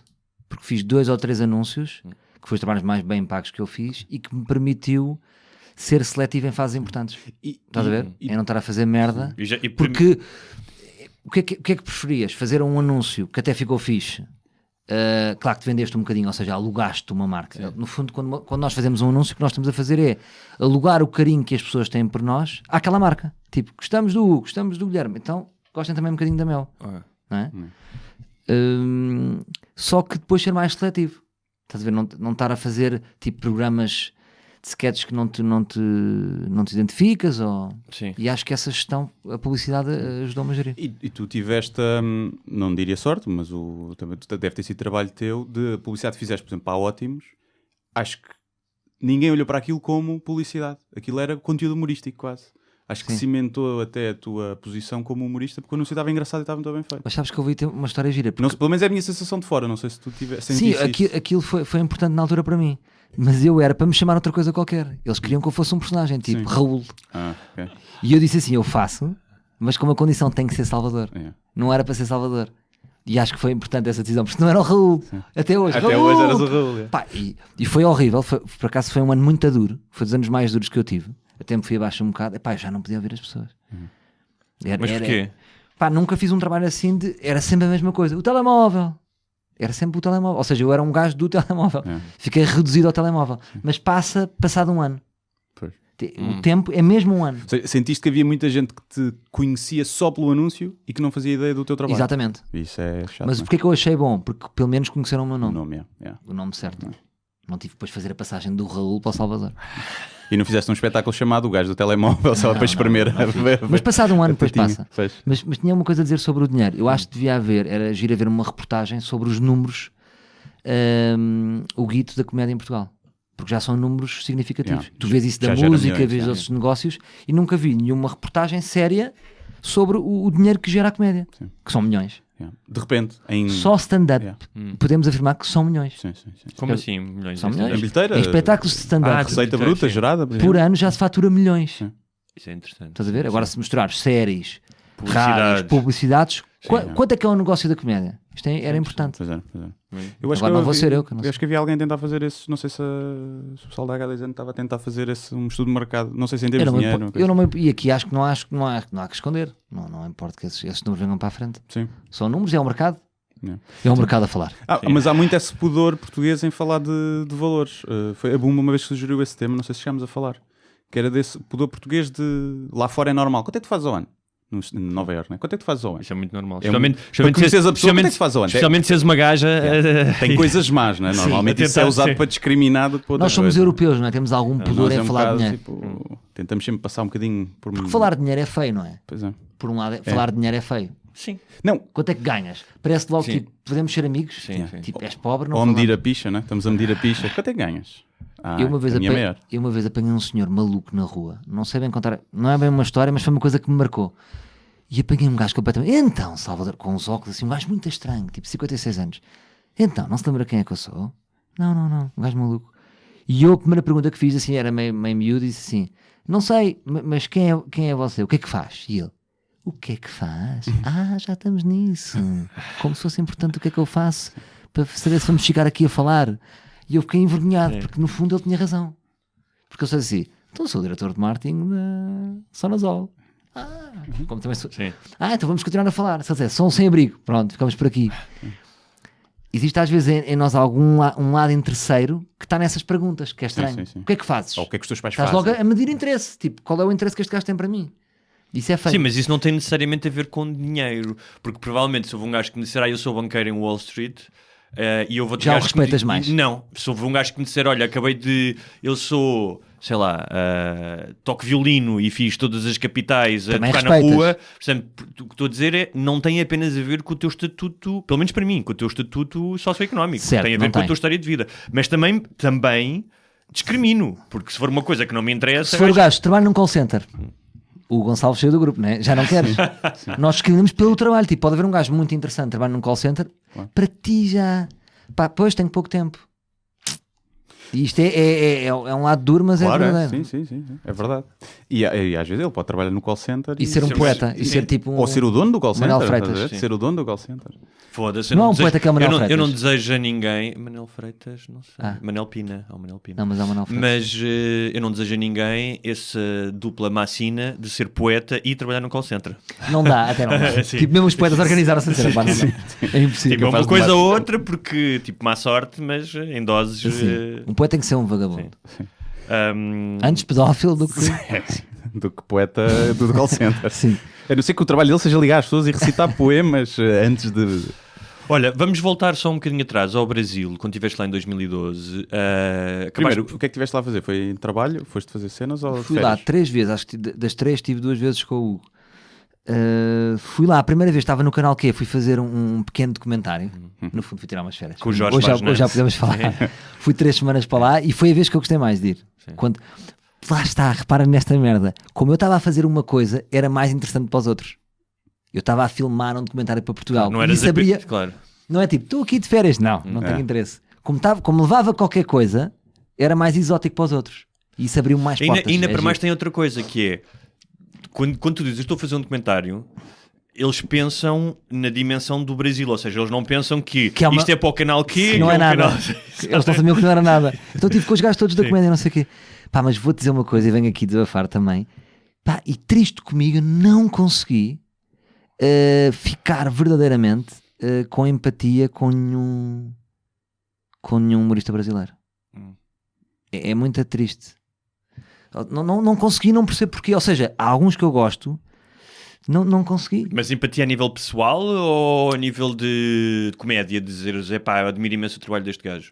Porque fiz 2 ou 3 anúncios, que foi os trabalhos mais bem pagos que eu fiz, e que me permitiu ser seletivo em fases importantes. Estás a ver? É não estar a fazer merda. Porque o que é que preferias? Fazer um anúncio que até ficou fixe. Claro que te vendeste um bocadinho, ou seja, alugaste uma marca. Sim. No fundo, quando nós fazemos um anúncio, o que nós estamos a fazer é alugar o carinho que as pessoas têm por nós àquela marca. Tipo, gostamos do Hugo, gostamos do Guilherme, então gostem também um bocadinho da Mel. Não é? Só que depois ser mais seletivo. Estás a ver? Não estar a fazer tipo programas de sketches que não te identificas. E acho que essa gestão, a publicidade ajudou-me a gerir. E tu tiveste, não diria sorte, mas também deve ter sido trabalho teu, de publicidade que fizeste, por exemplo, para a Ótimos. Acho que ninguém olhou para aquilo como publicidade. Aquilo era conteúdo humorístico quase. Acho que cimentou até a tua posição como humorista, porque o anúncio estava engraçado e estava muito bem feito. Mas sabes que eu ouvi uma história gira. Porque... Não, pelo menos é a minha sensação de fora, não sei se tu tiveste. Sim, aquilo foi importante na altura para mim. Mas eu era para me chamar outra coisa qualquer. Eles queriam que eu fosse um personagem, tipo Raul. Okay. E eu disse assim, eu faço, mas com uma condição, tem que ser Salvador. Não era para ser Salvador. E acho que foi importante essa decisão, porque não era o Raul. Até hoje. Até hoje eras o Raul. Pá, e foi horrível, por acaso foi um ano muito duro. Foi dos anos mais duros que eu tive. Até me fui abaixo um bocado. Epá, eu já não podia ouvir as pessoas. Mas porquê? Pá, nunca fiz um trabalho assim era sempre a mesma coisa. O telemóvel. Era sempre o telemóvel. Ou seja, eu era um gajo do telemóvel. Fiquei reduzido ao telemóvel. Mas passado um ano. O tempo é mesmo um ano. Sentiste que havia muita gente que te conhecia só pelo anúncio e que não fazia ideia do teu trabalho. Exatamente. Isso é chato. Mas porquê que eu achei bom? Porque pelo menos conheceram o meu nome. O nome, o nome certo. Não tive depois de fazer a passagem do Raul para o Salvador. E não fizeste um espetáculo chamado O Gajo do Telemóvel só para espremer. Mas passado um ano depois batatinha. passa. Mas tinha uma coisa a dizer sobre o dinheiro. Eu acho que devia haver, era giro haver uma reportagem sobre os números, o guito da comédia em Portugal. Porque já são números significativos. Tu vês isso da Já música, milhões, vês outros negócios, e nunca vi nenhuma reportagem séria sobre o dinheiro que gera a comédia. Sim. Que são milhões. De repente, Só stand-up podemos afirmar que são milhões. Sim. Como assim? Milhões São de milhões. Em bilheteira, Em espetáculos de stand-up receita sim. bruta gerada por ano já se fatura milhões. Isso é interessante. Estás a ver? Agora, se misturares séries, Publicidades. rádios, publicidades, Sim, quanto é que é o negócio da comédia? Isto era importante. Pois é. Agora não vou ser eu que não sei. acho que havia alguém a tentar fazer esse. Não sei se o pessoal da H10 estava a tentar fazer um estudo de mercado. Não sei se em termos de dinheiro. E aqui acho que não há que esconder. Não importa que esses números venham para a frente. Sim. São números, é o mercado. Yeah. É o mercado a falar. Mas há muito esse pudor português em falar de valores. Foi a Bumba uma vez que sugeriu esse tema, não sei se chegámos a falar. Que era desse pudor português de lá fora é normal. Quanto é que tu fazes ao ano? Em Nova Iorque, né? Quanto é que tu fazes ao ano? Isso é muito normal. Para conheceres a pessoa, quanto é que tu fazes ao ano? Especialmente se és uma gaja. Tem coisas más, não é? Normalmente Sim, isso é usado sim. para discriminar. Nós somos europeus, não é? Temos algum pudor em falar de dinheiro. Tipo, tentamos sempre passar um bocadinho por... Porque falar de dinheiro é feio, não é? Pois é. Por um lado, falar de dinheiro é feio. Sim. Não. Quanto é que ganhas? Parece logo, Sim. tipo, podemos ser amigos? Sim. Tipo, és pobre, não Ou falamos. medir a picha, né? Estamos a medir a picha. Quanto é que ganhas? Eu uma vez maior. apanhei um senhor maluco na rua. Não sei bem contar, não é bem uma história, mas foi uma coisa que me marcou. E apanhei um gajo completamente... Então, Salvador, com os óculos assim, um gajo muito estranho, tipo 56 anos. Então, não se lembra quem é que eu sou? Não, um gajo maluco. E eu, a primeira pergunta que fiz, assim, era meio miúdo, e disse assim, não sei, mas quem é você? O que é que faz? E ele, o que é que faz? Já estamos nisso. Como se fosse importante o que é que eu faço, para saber se vamos chegar aqui a falar. E eu fiquei envergonhado, porque no fundo ele tinha razão. Porque eu sou assim, então sou o diretor de marketing da Sonazol. Como também sou... então vamos continuar a falar. Se som sem abrigo, pronto, ficamos por aqui. Existe às vezes em nós um lado interesseiro que está nessas perguntas, que é estranho. Sim. O que é que fazes? Ou o que é que os teus pais Estás fazem? logo a medir interesse. Tipo, qual é o interesse que este gajo tem para mim? Isso é feio. Sim, mas isso não tem necessariamente a ver com dinheiro. Porque provavelmente se houve um gajo que me disser eu sou banqueiro em Wall Street... e eu vou Já o respeitas mais? Não, se houve um gajo que me disser olha, eu sou, sei lá, toco violino e fiz todas as capitais a Também tocar respeitas. na rua. Portanto, o que estou a dizer é, não tem apenas a ver com o teu estatuto, pelo menos para mim, com o teu estatuto socioeconómico. Certo, tem a ver com a tua história de vida. Mas também discrimino, porque se for uma coisa que não me interessa... Se for o gajo que trabalha num call center, o Gonçalo saiu do grupo, né? Já não queres. Nós discriminamos pelo trabalho. Tipo, pode haver um gajo muito interessante trabalhando num call center, para ti já. Pá, pois tenho pouco tempo. E isto é um lado duro, mas Claro, é verdadeiro. Sim, é verdade. E às vezes ele pode trabalhar no call center E ser um poeta, e ser tipo um... ou ser o dono do call center. Manuel Freitas. estás a ver? Ser o dono do call center. Foda-se, Não há um poeta que é o Manuel Freitas. eu não desejo a ninguém... Manel Freitas, não sei. Manel Pina. Não, mas é o Manuel Freitas. Mas eu não desejo a ninguém essa dupla macina de ser poeta e trabalhar no call center. Não dá, até não dá. Sim. Tipo, mesmo os poetas organizaram-se a dizer, pá, não dá. É impossível. Tipo, uma coisa ou outra, porque, tipo, má sorte, mas em doses... Um poeta tem que ser um vagabundo. Antes pedófilo do que... do que poeta do call center. Sim. A não ser que o trabalho dele seja ligar às pessoas e recitar poemas antes de... Olha, vamos voltar só um bocadinho atrás ao Brasil, quando estiveste lá em 2012. Primeiro, o que é que estiveste lá a fazer? Foi em trabalho? Foste fazer cenas ou Fui lá 3 vezes, acho que das 3 estive 2 vezes com o Hugo. Fui lá, a primeira vez estava no canal Q, fui fazer um pequeno documentário. No fundo fui tirar umas férias. Com o Jorge hoje já podemos falar. Fui 3 semanas para lá e foi a vez que eu gostei mais de ir. Quando... Lá está, repara nesta merda. Como eu estava a fazer uma coisa, era mais interessante para os outros. Eu estava a filmar um documentário para Portugal. Não era claro. Não é tipo, estou aqui de férias. Não tenho interesse. Como levava qualquer coisa, era mais exótico para os outros. E isso abriu mais portas. Ainda para mais tem outra coisa, que é... Quando tu dizes, eu estou a fazer um documentário, eles pensam na dimensão do Brasil. Ou seja, eles não pensam que isto é para o canal Q. Não é nada. Canal... Eles não sabiam que não era nada. Então tive com os gajos todos da comédia, não sei o quê. Pá, mas vou-te dizer uma coisa e venho aqui desabafar também. Pá, e triste comigo, não consegui ficar verdadeiramente com empatia com nenhum humorista brasileiro. É muito triste. Não consegui, não percebo porquê. Ou seja, há alguns que eu gosto, não consegui. Mas empatia a nível pessoal ou a nível de comédia? De dizer, pá, eu admiro imenso o trabalho deste gajo.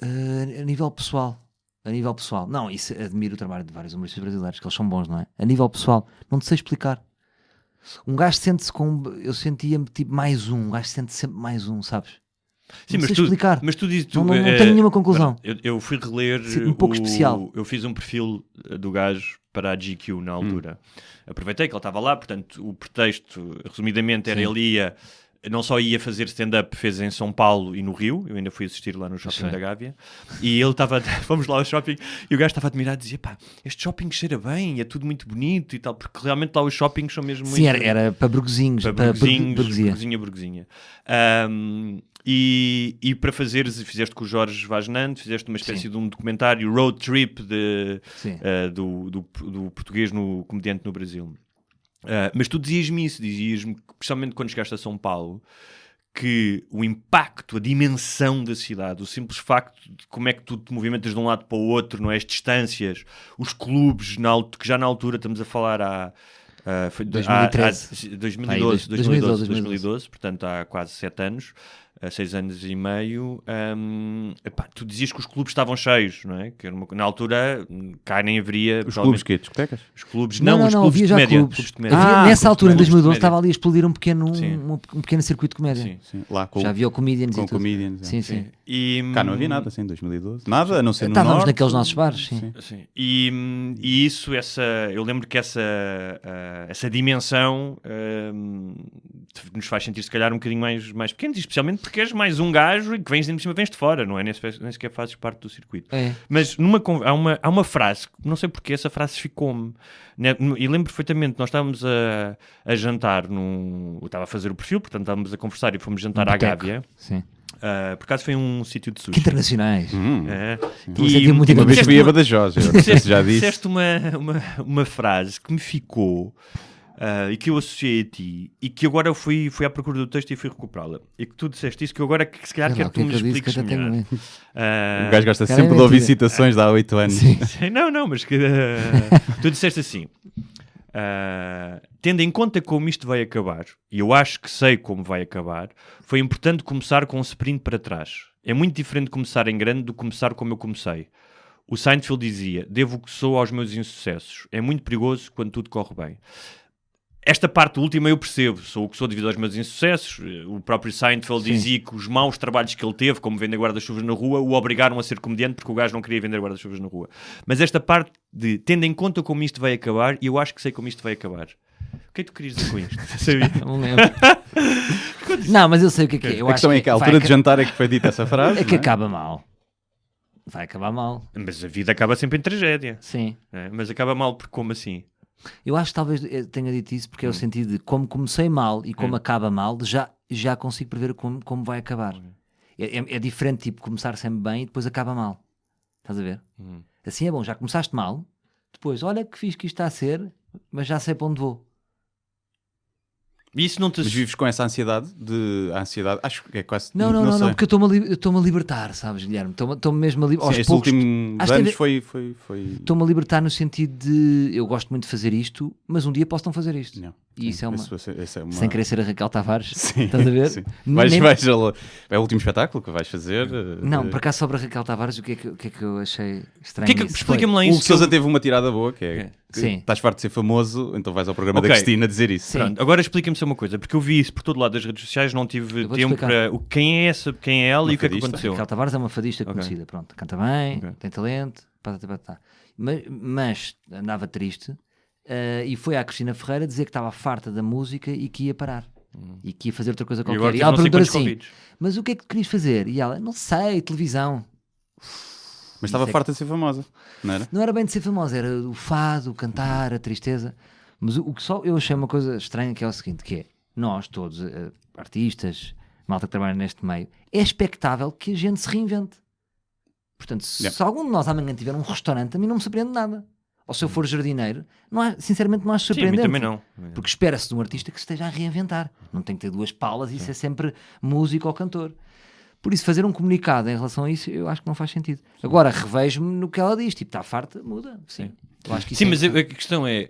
A nível pessoal. A nível pessoal. Não, isso admiro o trabalho de vários humoristas brasileiros, que eles são bons, não é? A nível pessoal, não te sei explicar. Um gajo sente-se com... Eu sentia-me tipo mais um. Um gajo sente sempre mais um, sabes? Sim, não mas sei tu, explicar. mas tu dizes... Não tenho nenhuma conclusão. Eu fui reler... Um pouco especial. Eu fiz um perfil do gajo para a GQ na altura. Aproveitei que ele estava lá, portanto, o pretexto, resumidamente, era ele ia... Não só ia fazer stand-up, fez em São Paulo e no Rio. Eu ainda fui assistir lá no shopping da Gávea. E ele estava... Fomos lá ao shopping e o gajo estava admirado e dizia, pá, este shopping cheira bem, é tudo muito bonito e tal. Porque realmente lá os shoppings são mesmo muito... Sim, era para burguesinhos. Para burguesinha. E para fizeste com o Jorge Vagnante, fizeste uma espécie de um documentário road trip do português comediante no Brasil. Mas tu dizias-me isso, dizias-me, especialmente quando chegaste a São Paulo, que o impacto, a dimensão da cidade, o simples facto de como é que tu te movimentas de um lado para o outro, não é? As distâncias, os clubes, que já na altura estamos a falar foi 2013. 2012, portanto há quase 7 anos. 6 anos e meio, tu dizias que os clubes estavam cheios, não é? Que na altura cá nem haveria... Os clubes que discotecas? Os clubes, não, os clubes de comédia. Nessa altura, em 2012, estava ali a explodir um pequeno circuito de comédia. Sim. Lá com, já havia o Comedians com e tudo. Comedians. Sim. E, cá não havia nada assim em 2012. Nada, a não ser no Estávamos norte. naqueles nossos bares, sim. E isso, eu lembro que essa dimensão nos faz sentir se calhar um bocadinho mais pequenos, especialmente porque és mais um gajo e que vens de fora, não é? Nem sequer fazes parte do circuito. É. Mas há uma frase, não sei porque essa frase ficou-me, né? E lembro perfeitamente, nós estávamos a jantar, eu estava a fazer o perfil, portanto estávamos a conversar e fomos jantar à Gávea. Sim. Por acaso foi um sítio de sushi. Que internacionais. E uma vez fui a Badajoz, eu não sei se já disse. Disseste uma frase que me ficou e que eu associei a ti e que agora eu fui à procura do texto e fui recuperá-la. E que tu disseste isso, que eu agora que se calhar quero que tu me expliques melhor. O gajo gosta sempre de ouvir citações de há 8 anos. Não, mas que tu disseste assim... tendo em conta como isto vai acabar, e eu acho que sei como vai acabar, foi importante começar com um sprint para trás. É muito diferente começar em grande do que começar como eu comecei. O Seinfeld dizia, devo o que sou aos meus insucessos. É muito perigoso quando tudo corre bem. Esta parte última eu percebo, sou o que sou devido aos meus insucessos. O próprio Seinfeld dizia que os maus trabalhos que ele teve, como vender guarda-chuvas na rua, o obrigaram a ser comediante porque o gajo não queria vender guarda-chuvas na rua. Mas esta parte de, tendo em conta como isto vai acabar, e eu acho que sei como isto vai acabar. O que é que tu querias dizer com isto? Sabia? Não lembro. Não, mas eu sei o que é que é. A questão é que a altura de jantar é que foi dita essa frase. É que acaba mal. Vai acabar mal. Mas a vida acaba sempre em tragédia. Sim. Mas acaba mal porque como assim? Eu acho que talvez eu tenha dito isso porque é o sentido de como comecei mal e como acaba mal, já consigo prever como vai acabar. É diferente, tipo, começar sempre bem e depois acaba mal. Estás a ver? Assim é bom, já começaste mal, depois, olha que fiz que isto está a ser, mas já sei para onde vou. E isso não te... Mas vives com essa ansiedade? Acho que é quase... Não, porque eu estou-me a libertar, sabes, Guilherme? Estou-me mesmo a libertar. Sim, estes últimos anos foi... Estou-me a libertar no sentido de eu gosto muito de fazer isto, mas um dia posso não fazer isto. Não. E isso é uma... Isso é uma... Sem querer ser a Raquel Tavares. Sim, estás a ver? Sim. É o último espetáculo que vais fazer? Não, por acaso sobre a Raquel Tavares, o que é que eu achei estranho? Explica-me lá isso. O Sousa teve uma tirada boa, que é... Sim. Estás farto de ser famoso, então vais ao programa da Cristina dizer isso. Pronto, agora explica-me só uma coisa, porque eu vi isso por todo lado das redes sociais, não tive tempo para... Quem é ela e o que é que aconteceu? Raquel Tavares é uma fadista conhecida, pronto, canta bem, tem talento, mas andava triste e foi à Cristina Ferreira dizer que estava farta da música e que ia parar. E que ia fazer outra coisa qualquer. E ela perguntou assim, mas o que é que tu querias fazer? E ela, não sei, televisão. Mas estava farta de ser famosa, não era? Não era bem de ser famosa, era o fado, o cantar, a tristeza. Mas o que só eu achei uma coisa estranha, que é o seguinte, que é, nós todos, artistas, malta que trabalha neste meio, é expectável que a gente se reinvente. Portanto, se algum de nós amanhã tiver um restaurante, a mim não me surpreende nada. Ou se eu for jardineiro, sinceramente não acho surpreendente. Sim, a mim também não. Porque espera-se de um artista que se esteja a reinventar. Não tem que ter duas palas e ser sempre músico ou cantor. Por isso, fazer um comunicado em relação a isso, eu acho que não faz sentido. Agora, revejo-me no que ela diz. Tipo, está farta, muda. Sim, eu acho que sim, mas a questão é,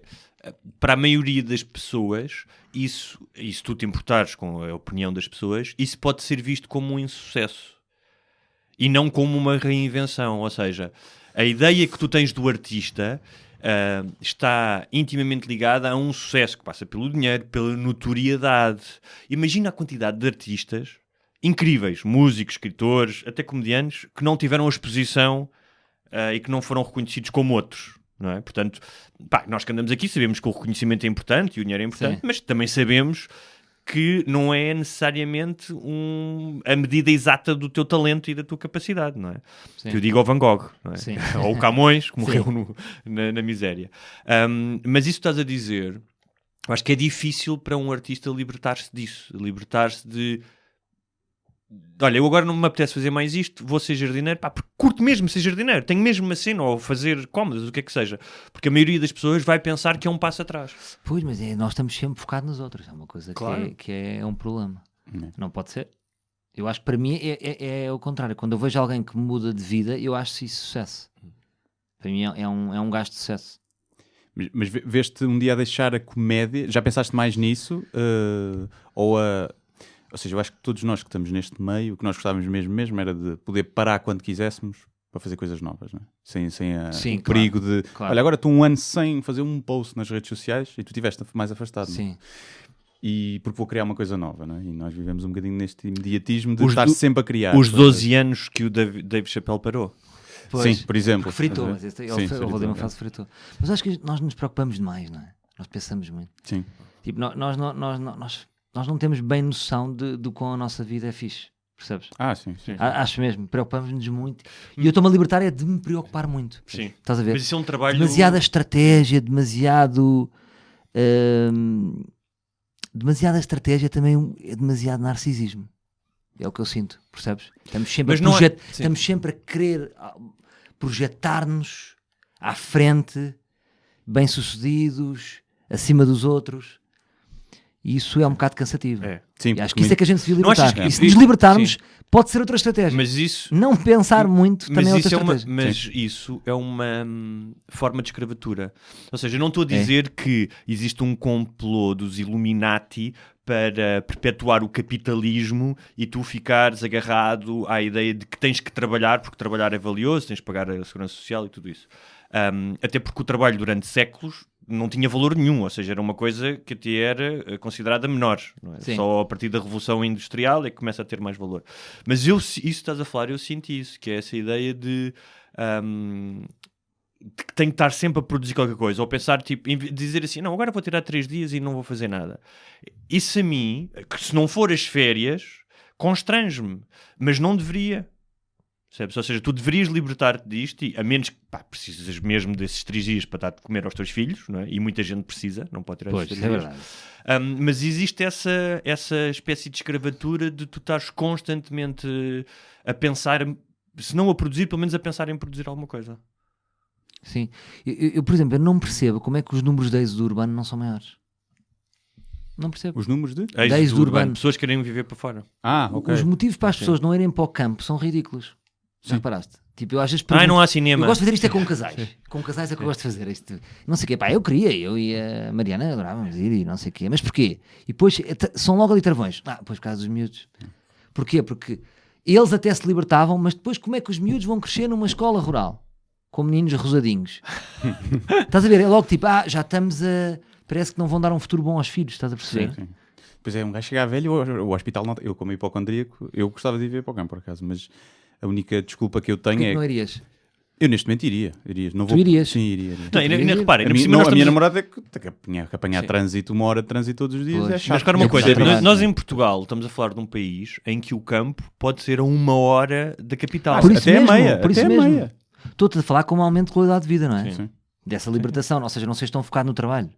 para a maioria das pessoas, isso, e se tu te importares com a opinião das pessoas, isso pode ser visto como um insucesso. e não como uma reinvenção. Ou seja, a ideia que tu tens do artista está intimamente ligada a um sucesso que passa pelo dinheiro, pela notoriedade. Imagina a quantidade de artistas incríveis, músicos, escritores, até comediantes, que não tiveram a exposição e que não foram reconhecidos como outros. Não é? Portanto, nós que andamos aqui sabemos que o reconhecimento é importante e o dinheiro é importante, mas também sabemos que não é necessariamente a medida exata do teu talento e da tua capacidade, não é? Sim. Que eu digo ao Van Gogh, não é? Sim. Ou o Camões, que morreu na miséria. Mas isso que estás a dizer, eu acho que é difícil para um artista libertar-se disso, libertar-se de... Olha, eu agora não me apetece fazer mais isto, vou ser jardineiro, porque curto mesmo ser jardineiro, tenho mesmo uma cena, ou fazer cómodas, o que é que seja. Porque a maioria das pessoas vai pensar que é um passo atrás. Pois, mas nós estamos sempre focados nos outros, é uma coisa claro. que é um problema. Não pode ser. Eu acho que para mim é o contrário. Quando eu vejo alguém que muda de vida, eu acho isso sucesso. Para mim é um gasto de sucesso. Mas veste um dia a deixar a comédia, já pensaste mais nisso? Ou seja, eu acho que todos nós que estamos neste meio, o que nós gostávamos mesmo era de poder parar quando quiséssemos para fazer coisas novas, não é? Sem o perigo de... Claro. Olha, agora estou um ano sem fazer um post nas redes sociais e tu estiveste mais afastado. Sim. Não é? E porque vou criar uma coisa nova, não é? E nós vivemos um bocadinho neste imediatismo de estar sempre a criar. Os 12 anos que o Dave Chappelle parou. Pois, sim, por exemplo. Fritou, mas o Valdemar faz fritou. Mas acho que nós nos preocupamos demais, não é? Nós pensamos muito. Sim. Tipo, nós não temos bem noção de quão a nossa vida é fixe, percebes? Sim. Acho mesmo, preocupamos-nos muito. E eu estou-me a libertar de me preocupar muito. Sim. Estás a ver? Mas isso é um trabalho... Demasiada estratégia, demasiada estratégia também é demasiado narcisismo. É o que eu sinto, percebes? Estamos sempre a querer projetar-nos à frente, bem-sucedidos, acima dos outros. E isso é um bocado cansativo. Sim, e acho que isso é que a gente se devia libertar. Que... E se nos libertarmos, pode ser outra estratégia. Mas isso... Não pensar muito também é outra estratégia. Mas isso é uma forma de escravatura. Ou seja, eu não estou a dizer que existe um complô dos Illuminati para perpetuar o capitalismo e tu ficares agarrado à ideia de que tens que trabalhar, porque trabalhar é valioso, tens que pagar a segurança social e tudo isso. Até porque o trabalho durante séculos não tinha valor nenhum, ou seja, era uma coisa que até era considerada menor. Não é? Só a partir da Revolução Industrial é que começa a ter mais valor. Mas isso que estás a falar, eu sinto isso, que é essa ideia de que tenho que estar sempre a produzir qualquer coisa, ou pensar, tipo, dizer assim, não, agora vou tirar 3 dias e não vou fazer nada. Isso a mim, que se não for as férias, constrange-me, mas não deveria. Percebes? Ou seja, tu deverias libertar-te disto, e, a menos que precisas mesmo desses 3 dias para dar de comer aos teus filhos, não é? E muita gente precisa, não pode tirar esses 3 dias. É verdade. Mas existe essa espécie de escravatura de tu estares constantemente a pensar, se não a produzir, pelo menos a pensar em produzir alguma coisa. Sim. Eu, por exemplo, eu não percebo como é que os números de êxodo urbano não são maiores. Não percebo. Os números de êxodo urbano. Pessoas querem viver para fora. Ok. Os motivos para as pessoas não irem para o campo são ridículos. Já reparaste? Tipo, eu às vezes não há cinema. Eu gosto de fazer isto com casais. Com casais é que eu gosto de fazer isto. Não sei o quê. Eu e a Mariana adorávamos ir e não sei o quê. Mas porquê? E depois são logo ali travões. Depois por causa dos miúdos. Porquê? Porque eles até se libertavam, mas depois como é que os miúdos vão crescer numa escola rural? Com meninos rosadinhos. Estás a ver? É logo tipo, já estamos a... Parece que não vão dar um futuro bom aos filhos, estás a perceber? Sim. Pois é, um gajo chega velho, o hospital não... Eu como hipocondríaco, eu gostava de ir ver para o campo, por acaso, mas a única desculpa que eu tenho é... não irias? Eu neste momento iria. Não tu irias? Sim, iria. Não, ainda reparem, a minha namorada tem que apanhar trânsito, 1 hora de trânsito todos os dias. Pois. É chato. Mas repara uma coisa, nós em Portugal estamos a falar de um país em que o campo pode ser a 1 hora da capital. Por isso até mesmo, meia. Por isso até mesmo. Meia. Estou-te a falar como aumento de qualidade de vida, não é? Sim. Dessa libertação, ou seja, não sejas tão focado no trabalho.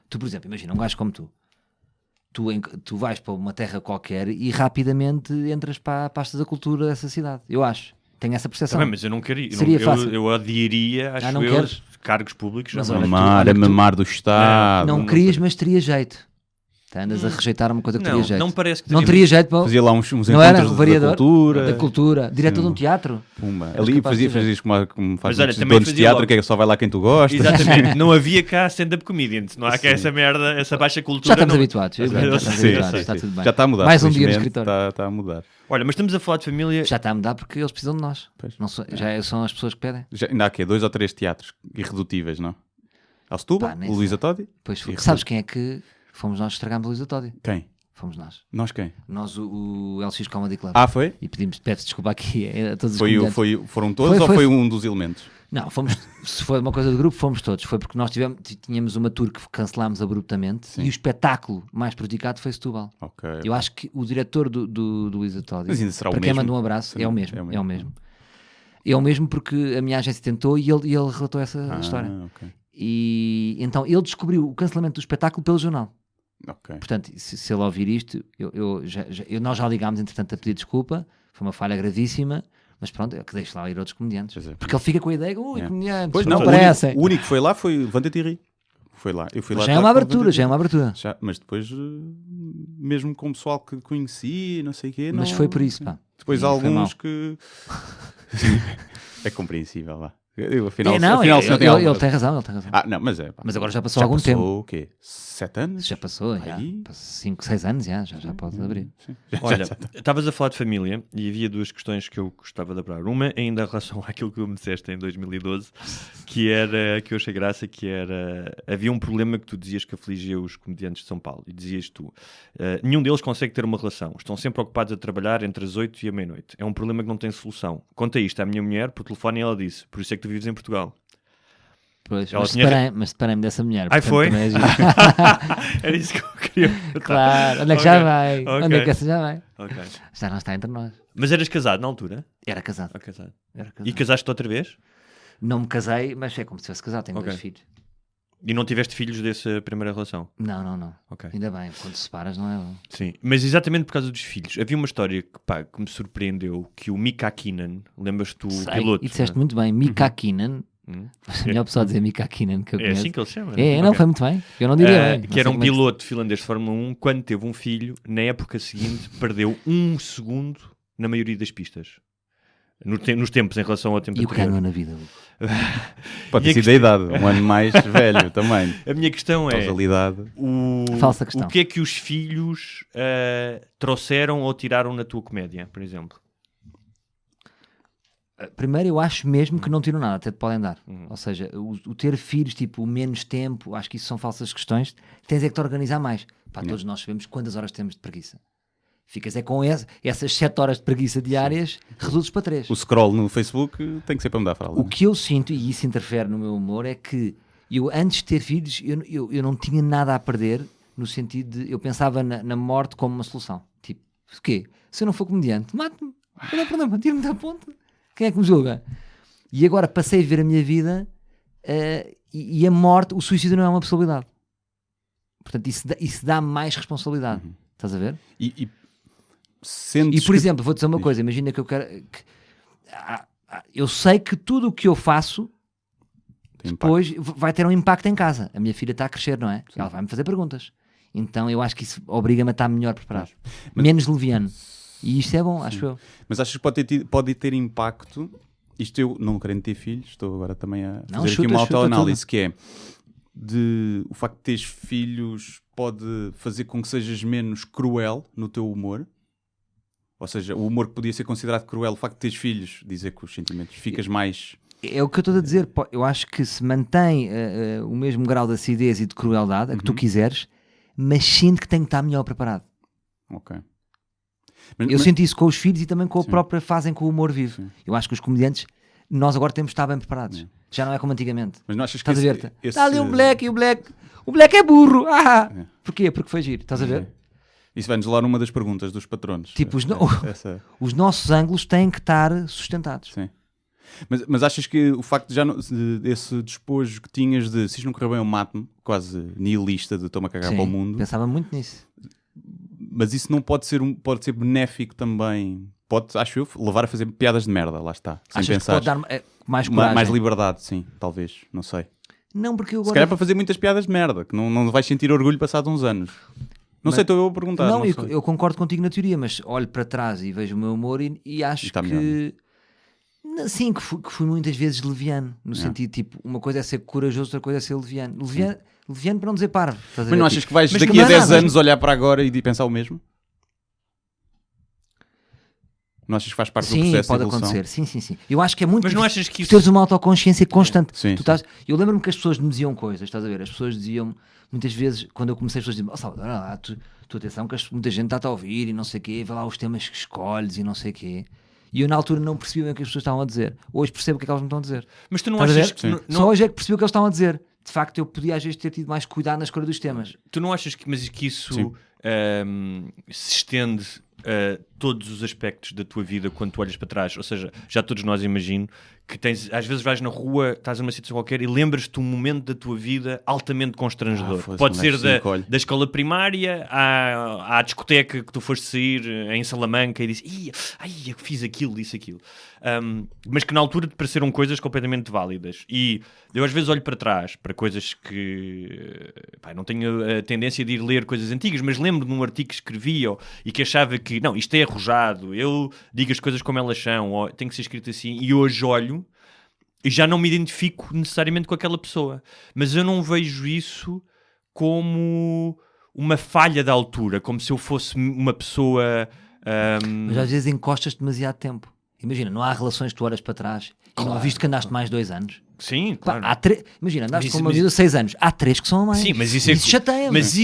Tu, por exemplo, imagina um gajo como tu vais para uma terra qualquer e rapidamente entras para a pasta da cultura dessa cidade, eu acho. Tenho essa percepção. Também, mas eu não queria. Eu adiaria, acho não eu, queres? cargos públicos. Mas mamar do Estado. Não querias, mas teria jeito. Andas a rejeitar uma coisa que Não, teria jeito. não parece que Não teria- teria jeito para... Fazia lá uns Não era encontros o variador da da cultura, diretor de um teatro. Pumba. És Ali capaz de fazia ter isso como faz Mas olha, muitos também donos de fazia teatro, logo. que é só vai lá quem tu gostas. Exatamente, não havia cá stand-up comedians, não há cá essa merda, essa baixa cultura. Já estamos não- habituados. Já estamos Sim, habituados, sim, está sim. tudo bem. Já está a mudar. Mais um dia no felizmente, escritório. Está a mudar. Olha, mas estamos a falar de família. Já está a mudar porque eles precisam de nós. Pois. Não já são as pessoas que pedem. Ainda há aqui 2 ou 3 teatros irredutíveis, não? Ao Setúbal, Pá, nem o Luísa Todi. Pois, E sabes quem é que fomos nós que estragámos o Luísa Todi? Quem? Fomos nós. Nós quem? Nós, o LX Comedy Club. Ah, foi? E peço desculpa aqui a todos os comediantes. Foram todos ou foi um dos elementos? Não, se foi uma coisa do grupo, fomos todos. Foi porque nós tínhamos uma tour que cancelámos abruptamente. Sim. E o espetáculo mais prejudicado foi Setúbal. Okay. Eu acho que o diretor do Luísa Todi, para quem manda um abraço, é o mesmo. É o mesmo porque a minha agência tentou e ele relatou essa história. Okay. E então ele descobriu o cancelamento do espetáculo pelo jornal. Okay. Portanto, se ele ouvir isto, nós já ligámos entretanto a pedir desculpa, foi uma falha gravíssima, mas pronto, é que deixe lá ir outros comediantes. Porque ele fica com a ideia, comediantes, pois não aparecem. O único que foi lá foi Levanta-te e Ri. Foi lá. Eu fui lá já é uma abertura, mas depois, mesmo com o pessoal que conheci, não sei o quê. Mas foi por isso, pá. Depois há alguns que... é compreensível, lá. Afinal, ele tem razão. Ah, não, mas é. Mas agora já passou algum tempo. O quê? 7 anos? Já passou, 5, 6 anos, já pode abrir. Sim. Olha, estavas a falar de família e havia 2 questões que eu gostava de abordar. Uma ainda em relação àquilo que tu me disseste em 2012, que eu achei graça, que era... Havia um problema que tu dizias que afligia os comediantes de São Paulo. E dizias tu, nenhum deles consegue ter uma relação. Estão sempre ocupados a trabalhar entre as 8 e a meia-noite. É um problema que não tem solução. Conta isto à minha mulher por telefone e ela disse, por isso é que tu vives em Portugal. Pois, mas separei-me dessa mulher. Ai, foi? Era isso que eu queria perguntar. Claro, onde é que já vai? Onde é que essa já vai? Okay. Já não está entre nós. Mas eras casado na altura? Era casado. E casaste outra vez? Não me casei, mas é como se fosse casado, tenho 2 filhos. E não tiveste filhos dessa primeira relação? Não. Okay. Ainda bem, quando te separas não é bom. Sim, mas exatamente por causa dos filhos. Havia uma história que me surpreendeu, que o Mika Hakkinen, lembras-te do piloto? E disseste muito bem, Mika Hakkinen. É melhor pessoal dizer Mika Hakkinen que eu conheço. É assim que ele se chama? Não, foi muito bem. Eu não diria bem. Que era um piloto finlandês de Fórmula 1, quando teve um filho, na época seguinte, perdeu 1 segundo na maioria das pistas. Nos tempos, em relação ao tempo anterior. E o que ganhou na vida? Pode ter sido a idade, um ano mais velho também. A minha questão é... Falsa questão. O que é que os filhos trouxeram ou tiraram na tua comédia, por exemplo? Primeiro, eu acho mesmo que não tiram nada, até te podem dar. Ou seja, o ter filhos, tipo, o menos tempo, acho que isso são falsas questões. Tens é que te organizar mais. Pá, todos nós sabemos quantas horas temos de preguiça. Ficas com essas 7 horas de preguiça diárias, reduzes para 3. O scroll no Facebook tem que ser para me dar fralda. O que eu sinto, e isso interfere no meu humor, é que eu, antes de ter filhos, eu não tinha nada a perder, no sentido de... Eu pensava na morte como uma solução. Tipo, o quê? Se eu não for comediante, mate-me. Não há problema, tira-me da ponte. Quem é que me julga? E agora passei a viver a minha vida e a morte, o suicídio não é uma possibilidade. Portanto, isso dá mais responsabilidade. Estás a ver? E por exemplo, vou dizer uma coisa. Imagina que eu quero... eu sei que tudo o que eu faço depois vai ter um impacto em casa. A minha filha está a crescer, não é? Ela vai-me fazer perguntas. Então eu acho que isso obriga-me a estar melhor preparado. Menos leviano. E isto é bom, acho eu. Mas achas que pode ter impacto? Isto eu não querendo ter filhos, estou agora também a fazer aqui uma autoanálise, que é o facto de teres filhos pode fazer com que sejas menos cruel no teu humor? Ou seja, o humor que podia ser considerado cruel, o facto de teres filhos, dizer que os sentimentos ficas mais... É o que eu estou a dizer. Eu acho que se mantém o mesmo grau de acidez e de crueldade, a que tu quiseres, mas sinto que tenho que estar melhor preparado. Ok. Eu sinto isso com os filhos e também com a própria fase em que o humor vive. Sim. Eu acho que os comediantes, nós agora temos de estar bem preparados. Sim. Já não é como antigamente. Mas não achas estás que a ver? Está ali um black e o black é burro. Porquê? Porque foi giro. Estás a ver? Isso vai-nos lá numa das perguntas dos patronos. Tipo, os nossos ângulos têm que estar sustentados. Sim. Mas achas que o facto de desse despojo que tinhas de se isto não correr bem eu mato-me, quase nihilista de estou-me a cagar para o mundo. Pensava muito nisso. Mas isso não pode ser benéfico também. Pode, acho eu, levar a fazer piadas de merda, lá está. Sem pensar. Que pode dar mais coragem? Mais liberdade, sim, talvez, não sei. Não, porque eu agora... Se calhar para fazer muitas piadas de merda, que não vais sentir orgulho passado uns anos. Não sei, estou eu a perguntar. Não, sei. eu concordo contigo na teoria, mas olho para trás e vejo o meu humor e acho está que... Sim, que fui muitas vezes leviano, no sentido, tipo, uma coisa é ser corajoso, outra coisa é ser leviano. Leviano para não dizer parvo. Mas não achas que vais Mas daqui a 10 anos olhar para agora e pensar o mesmo? Não achas que faz parte do processo de evolução? Sim, pode acontecer. Sim. Eu acho que é muito Mas não achas que teres uma autoconsciência constante. Sim. Eu lembro-me que as pessoas me diziam coisas, estás a ver? As pessoas diziam, muitas vezes, quando eu comecei, as pessoas diziam, Salvador, olha lá, tu atenção que muita gente está a ouvir e não sei o quê, vê lá os temas que escolhes e não sei o quê. E eu na altura não percebi bem o que as pessoas estavam a dizer. Hoje percebo o que é que elas me estão a dizer. Mas tu não achas que... Só hoje é que percebi o que eles estavam a dizer. De facto, eu podia às vezes ter tido mais cuidado na escolha dos temas. Tu não achas que isso se estende a todos os aspectos da tua vida quando tu olhas para trás? Ou seja, já todos nós imagino que às vezes vais na rua, estás numa situação qualquer e lembras-te um momento da tua vida altamente constrangedor. Pode ser da escola primária à discoteca que tu foste sair em Salamanca e disse, eu fiz aquilo, disse aquilo. Mas que na altura te pareceram coisas completamente válidas. E eu às vezes olho para trás, para coisas que... não tenho a tendência de ir ler coisas antigas, mas lembro de um artigo que escrevi e que achava que, não, isto é arrojado, eu digo as coisas como elas são, ou tem que ser escrito assim, e hoje olho e já não me identifico necessariamente com aquela pessoa. Mas eu não vejo isso como uma falha da altura, como se eu fosse uma pessoa... Mas às vezes encostas demasiado tempo. Imagina, não há relações que tu olhas para trás e não viste que andaste mais 2 anos. Sim, claro. Imagina, andaste com uma vida de 6 anos. Há 3 que são a mais. Sim, mas isso chateia-me. Mas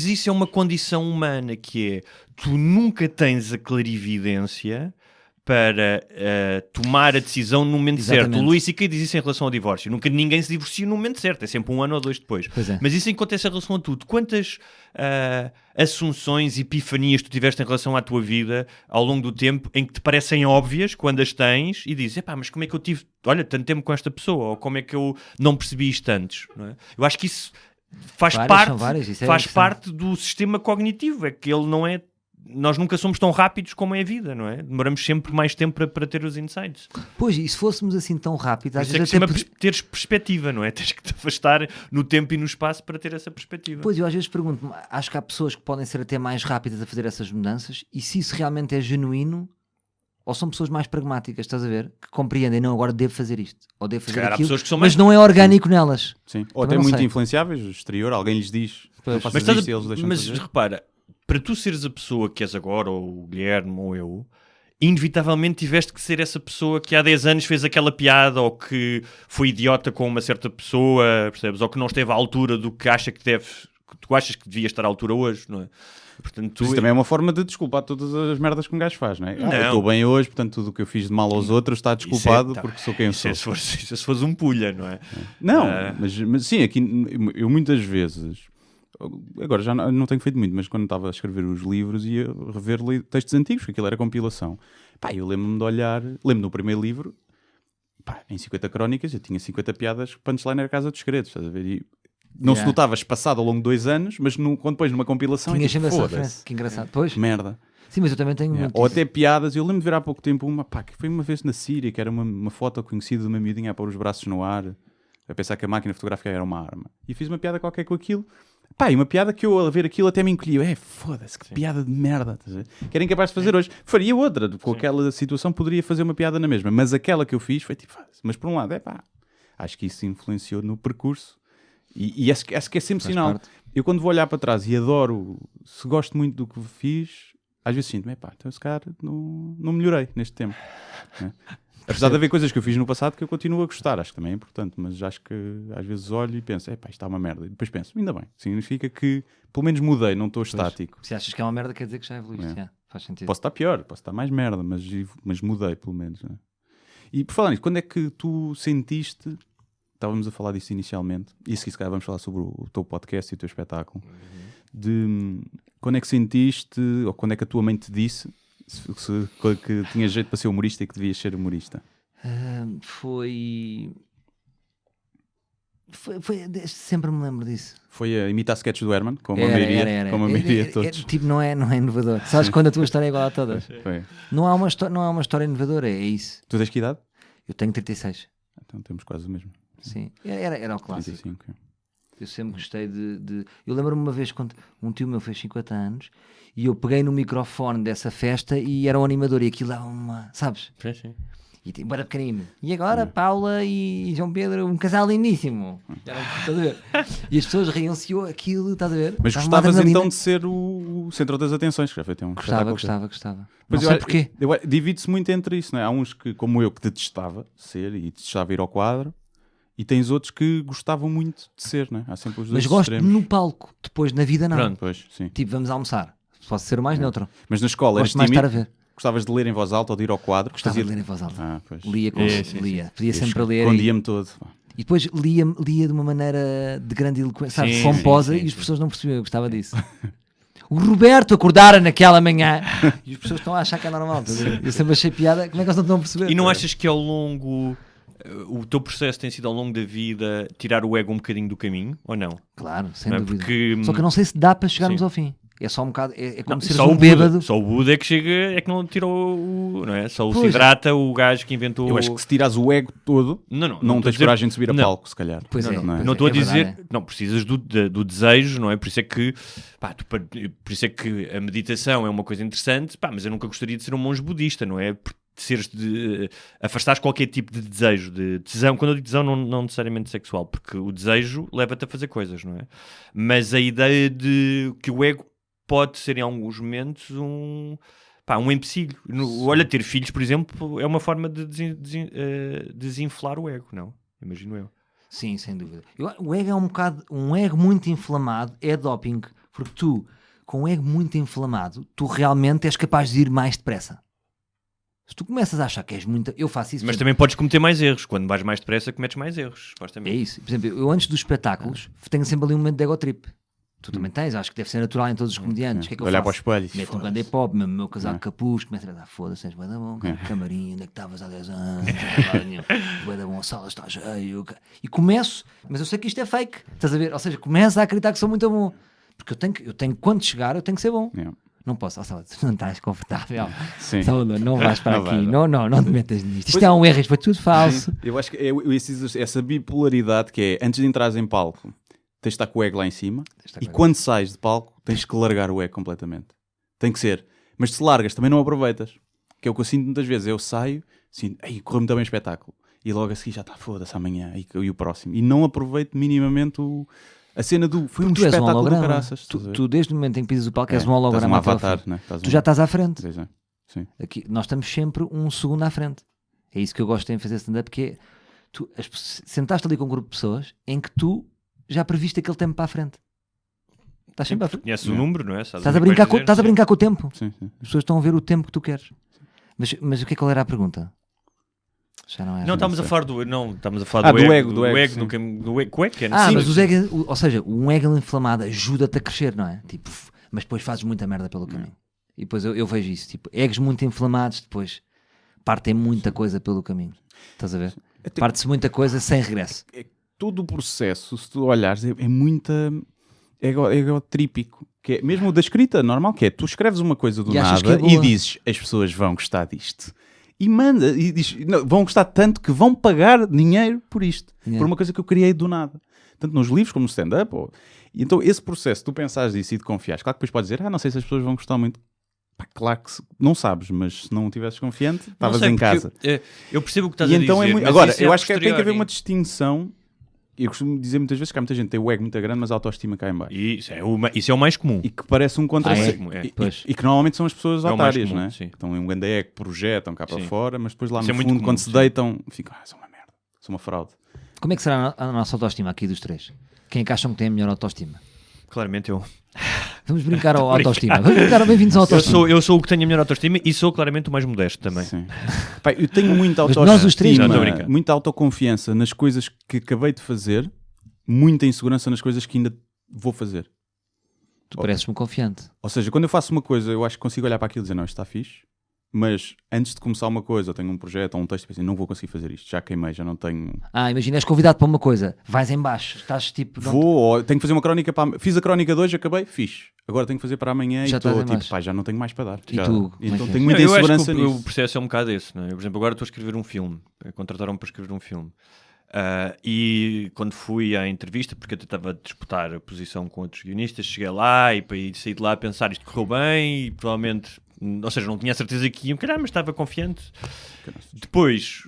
isso é uma condição humana, que é, tu nunca tens a clarividência para tomar a decisão no momento certo. O Luís C.K. diz isso em relação ao divórcio. Nunca ninguém se divorcia no momento certo. É sempre 1 ano ou 2 depois. Mas isso acontece em relação a tudo. Quantas assunções, epifanias tu tiveste em relação à tua vida ao longo do tempo em que te parecem óbvias quando as tens e dizes, mas como é que eu tive, tanto tempo com esta pessoa? Ou como é que eu não percebi isto antes? Não é? Eu acho que isso faz parte do sistema cognitivo. É que ele não é... Nós nunca somos tão rápidos como é a vida, não é? Demoramos sempre mais tempo para ter os insights. Pois, e se fôssemos assim tão rápidos... Às vezes teres perspectiva, não é? Tens que te afastar no tempo e no espaço para ter essa perspectiva. Pois, eu às vezes pergunto-me, acho que há pessoas que podem ser até mais rápidas a fazer essas mudanças, e se isso realmente é genuíno, ou são pessoas mais pragmáticas, estás a ver? Que compreendem, não, agora devo fazer isto, ou devo fazer aquilo, pessoas que são mas não é orgânico nelas. Sim. Ou até muito influenciáveis, do exterior, alguém lhes diz, não faças isto e eles deixam de fazer. Mas repara, para tu seres a pessoa que és agora, ou o Guilherme, ou eu, inevitavelmente tiveste que ser essa pessoa que há 10 anos fez aquela piada, ou que foi idiota com uma certa pessoa, percebes? Ou que não esteve à altura do que tu achas que devia estar à altura hoje, não é? Portanto, isso também é uma forma de desculpar todas as merdas que um gajo faz, não é? Eu estou bem hoje, portanto tudo o que eu fiz de mal aos outros está desculpado porque sou quem eu sou. Se fosse um pulha, não é? Não, mas sim, aqui eu muitas vezes... Agora já não tenho feito muito, mas quando estava a escrever os livros ia rever textos antigos, porque aquilo era compilação. Eu lembro-me de olhar, no primeiro livro, em 50 crónicas, eu tinha 50 piadas, punchline era a Casa dos Segredos, estás a ver? E não se notava espaçado ao longo de 2 anos, mas quando depois numa compilação tinha sempre essa referência. Que engraçado. Pois. Merda. Sim, mas eu também tenho muito. Ou até piadas, eu lembro de ver há pouco tempo uma, que foi uma vez na Síria, que era uma foto conhecida de uma miudinha a pôr os braços no ar, a pensar que a máquina fotográfica era uma arma. E fiz uma piada qualquer com aquilo. E uma piada que eu, a ver aquilo, até me encolheu. Foda-se, que piada de merda. Que era incapaz de fazer hoje. Faria outra. Com aquela situação poderia fazer uma piada na mesma. Mas aquela que eu fiz foi tipo... Mas por um lado, acho que isso influenciou no percurso. E acho que é sempre sinal. Eu quando vou olhar para trás e adoro... Se gosto muito do que fiz, às vezes sinto-me... então se calhar não melhorei neste tempo. Né? Apesar de haver coisas que eu fiz no passado que eu continuo a gostar, acho que também é importante, mas acho que às vezes olho e penso, isto está uma merda. E depois penso, ainda bem, significa que pelo menos mudei, não estou estático. Se achas que é uma merda, quer dizer que já evoluíste. Faz sentido. Posso estar pior, posso estar mais merda, mas mudei pelo menos. Né? E por falar nisso, quando é que tu sentiste, estávamos a falar disso inicialmente, e se calhar vamos falar sobre o teu podcast e o teu espetáculo, de quando é que sentiste, ou quando é que a tua mãe te disse que tinhas jeito para ser humorista e que devias ser humorista? Foi... Sempre me lembro disso. Foi a imitar sketches do Herman, como a maioria de todos. Tipo, não é inovador. Sabes quando a tua história é igual a todas? Não há uma história inovadora, é isso. Tu tens que idade? Eu tenho 36. Então temos quase o mesmo. Sim, era o clássico. 35. Eu sempre gostei de... Eu lembro-me uma vez quando um tio meu fez 50 anos e eu peguei no microfone dessa festa e era um animador e aquilo dava uma... Sabes? Sim. E tipo, era pequenino. E agora Paula e João Pedro, um casal lindíssimo. Estás a ver? E as pessoas riam-se aquilo, estás a ver? Mas Estava uma gostavas adrenalina. então de ser o centro das atenções, que já foi até um espetáculo. Gostava. Mas Não sei porquê. Divide-se muito entre isso, não é? Há uns que, como eu, que detestava ser e detestava ir ao quadro, e tens outros que gostavam muito de ser, não é? Há sempre os dois Mas gosto extremos. no palco, depois na vida não. Pronto. Pois, sim. Tipo, vamos almoçar. Posso ser o mais neutro. Mas na escola eras Gosto mais de estar a tímido? ver. Gostavas de ler em voz alta ou de ir ao quadro? Gostava de ler em voz alta. Ah, pois. Lia, lia. Podia Eu sempre a ler. escondia-me todo. E depois lia de uma maneira de grande eloquência, sabe? Sim, Pomposa, sim, e as pessoas não percebiam. Eu gostava disso. O Roberto acordara naquela manhã e as pessoas estão a achar que é normal. Eu sempre achei piada. Como é que eles não estão a perceber? E não achas que ao longo... O teu processo tem sido ao longo da vida tirar o ego um bocadinho do caminho, ou não? Claro, sem Não é? dúvida. Porque, Só que eu não sei se dá para chegarmos sim. ao fim. É só um bocado. É como Não, ser só um o bêbado. Buda, só o Buda é que chega, é que não tirou o... Não é? Só o Pois. Siddhartha, o gajo que inventou... Eu acho que se tiras o ego todo, não estou a tens dizer- coragem de subir a Não. palco, se calhar. Pois é. não é? Não estou a É dizer, verdade, não, precisas do desejo, não é? Por isso é que, pá, por isso é que a meditação é uma coisa interessante, pá, mas eu nunca gostaria de ser um monge budista, não é? Afastares qualquer tipo de desejo, de tesão. Quando eu digo tesão, não necessariamente sexual, porque o desejo leva-te a fazer coisas, não é? Mas a ideia de que o ego pode ser em alguns momentos um empecilho. Olha, ter filhos, por exemplo, é uma forma de desinflar o ego, não? Imagino eu. Sim, sem dúvida. O ego é um ego muito inflamado, é doping, porque tu, com um ego muito inflamado, tu realmente és capaz de ir mais depressa. Se tu começas a achar que és muito... Eu faço isso. Mas também podes cometer mais erros. Quando vais mais depressa, cometes mais erros, supostamente. É isso. Por exemplo, eu antes dos espetáculos tenho sempre ali um momento de ego trip. Tu também tens, acho que deve ser natural em todos os comediantes. O que é que eu Olhar faço? para o espelho. Meto um grande hip-hop, mesmo o meu casaco de capuz, começo a pensar, foda-se, és bué da bom, cara, camarim, onde é que estavas há 10 anos, bué da bom, a sala está cheia, e começo, mas eu sei que isto é fake, estás a ver? Ou seja, começo a acreditar que sou muito bom, porque eu tenho quando chegar, eu tenho que ser bom. Yeah. Não posso, Salvador, tu não estás confortável. Sim. Salvador, não vais para Não aqui, vai, não te metas nisto. Isto Pois é um erro, isto foi tudo falso. Sim. Eu acho que essa bipolaridade que é, antes de entrares em palco, tens de estar com o ego lá em cima, e quando sais de palco, tens que largar o ego completamente. Tem que ser. Mas se largas, também não aproveitas. Que é o que eu sinto muitas vezes. Eu saio, sinto, correu muito bem o espetáculo. E logo a seguir já está, foda-se, amanhã, e o próximo. E não aproveito minimamente a cena do... Foi um Tu és um espetáculo do holograma. caraças. Tu, desde o momento em que pisas o palco, és um Estás holograma. um até ao avatar, fim. né? Tu já estás à frente. Pois é. Sim. Aqui, nós estamos sempre um segundo à frente. É isso que eu gosto de fazer stand-up, porque sentaste ali com um grupo de pessoas em que tu já previste aquele tempo para a frente. Estás sempre à frente. Conheces o número, não é? Estás a brincar com o tempo. Sim. As pessoas estão a ver o tempo que tu queres. Mas o que é que qual era a pergunta? Já não é. Não, estamos a falar do ego. Do ego, do ego, que é mas os ego, ou seja, um ego inflamado ajuda-te a crescer, não é? Tipo, mas depois fazes muita merda pelo caminho. E depois eu vejo isso, tipo, egos muito inflamados depois partem muita coisa pelo caminho. Estás a ver? Parte-se muita coisa sem regresso. Todo o processo, se tu olhares, é muita egotrípico. Que é mesmo o da escrita normal, que é tu escreves uma coisa do nada e dizes as pessoas vão gostar disto. E manda, e diz, não, vão gostar tanto que vão pagar dinheiro por isto. Por uma coisa que eu criei do nada. Tanto nos livros como no stand-up. Então esse processo, tu pensares disso e de confiares, claro que depois podes dizer, não sei se as pessoas vão gostar muito. Pá, claro que não sabes, mas se não estivesses confiante, estavas em casa. Eu percebo o que estás e a então dizer. Agora, eu acho que tem que haver uma distinção. Eu costumo dizer muitas vezes que há muita gente que tem o ego muito grande, mas a autoestima cá em baixo. Isso é o mais comum. E que parece um contra-sexo. E que normalmente são as pessoas otárias, comum, não é? Sim. Estão em um grande ego, projetam cá para fora, mas depois lá Isso no é fundo, muito comum, quando se deitam, ficam, sou uma merda, sou uma fraude. Como é que será a nossa autoestima aqui dos três? Quem é que acham que tem a melhor autoestima? Claramente eu. Vamos brincar ao autoestima. Vamos brincar, bem-vindos ao autoestima. Eu sou o que tenho a melhor autoestima e sou claramente o mais modesto também. Sim. Pai, eu tenho muita Mas autoestima, nós os três, muita autoconfiança nas coisas que acabei de fazer, muita insegurança nas coisas que ainda vou fazer. Tu pareces-me confiante. Ou seja, quando eu faço uma coisa, eu acho que consigo olhar para aquilo e dizer, não, isto está fixe, mas antes de começar uma coisa, eu tenho um projeto ou um texto e penso, não vou conseguir fazer isto, já queimei, já não tenho... Imagina, és convidado para uma coisa, vais em baixo, estás tipo... Ou tenho que fazer uma crónica para... Fiz a crónica de hoje, acabei, fixe. Agora tenho que fazer para amanhã Já e estou estás em tipo, já não tenho mais para dar. E tu? Então é tenho muita insegurança eu acho que nisso. o processo é um bocado esse, não é? Por exemplo, agora estou a escrever um filme, contrataram-me para escrever um filme. E quando fui à entrevista, porque eu estava a disputar a posição com outros guionistas, cheguei lá e saí de lá a pensar isto correu bem e provavelmente, ou seja, não tinha a certeza que iam calhar, mas estava confiante. Depois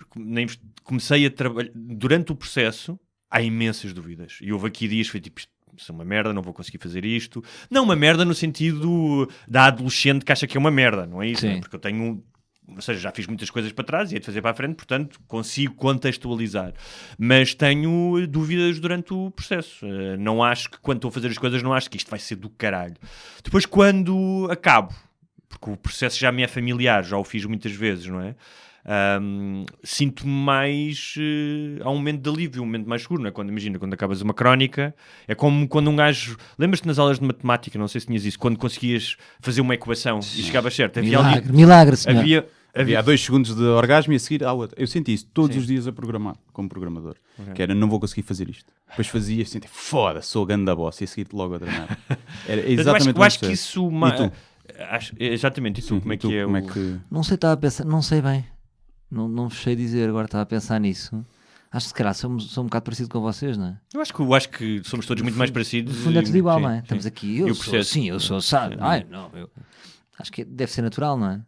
comecei a trabalhar, durante o processo há imensas dúvidas e houve aqui dias, foi tipo, isso é uma merda, não vou conseguir fazer isto. Não uma merda no sentido da adolescente que acha que é uma merda, não é isso? Né? Porque eu tenho... Ou seja, já fiz muitas coisas para trás e hei de fazer para a frente, portanto consigo contextualizar. Mas tenho dúvidas durante o processo. Não acho que quando estou a fazer as coisas, não acho que isto vai ser do caralho. Depois quando acabo, porque o processo já me é familiar, já o fiz muitas vezes, não é? Sinto-me mais... há um momento de alívio, um momento mais seguro, não é? Imagina, quando acabas uma crónica, é como quando um gajo... Lembras-te nas aulas de matemática, não sei se tinhas isso, quando conseguias fazer uma equação e chegavas certo. Milagre, senhor. Havia 2 segundos de orgasmo e a seguir há outra. Eu senti isso todos os dias a programar, como programador. Que era, não vou conseguir fazer isto. Depois fazia e senti, foda, sou ganda boss, e a seguir logo a treinar. Era exatamente eu acho que isso... Exatamente, e tu, como é que é? Não sei, estava a pensar, não sei bem. Não sei dizer, agora estava a pensar nisso. Acho que se calhar sou um bocado parecido com vocês, não é? Eu acho que somos todos muito mais parecidos. No fundo é tudo igual, não é? Estamos aqui, eu sou, sabe? Acho que deve ser natural, não é?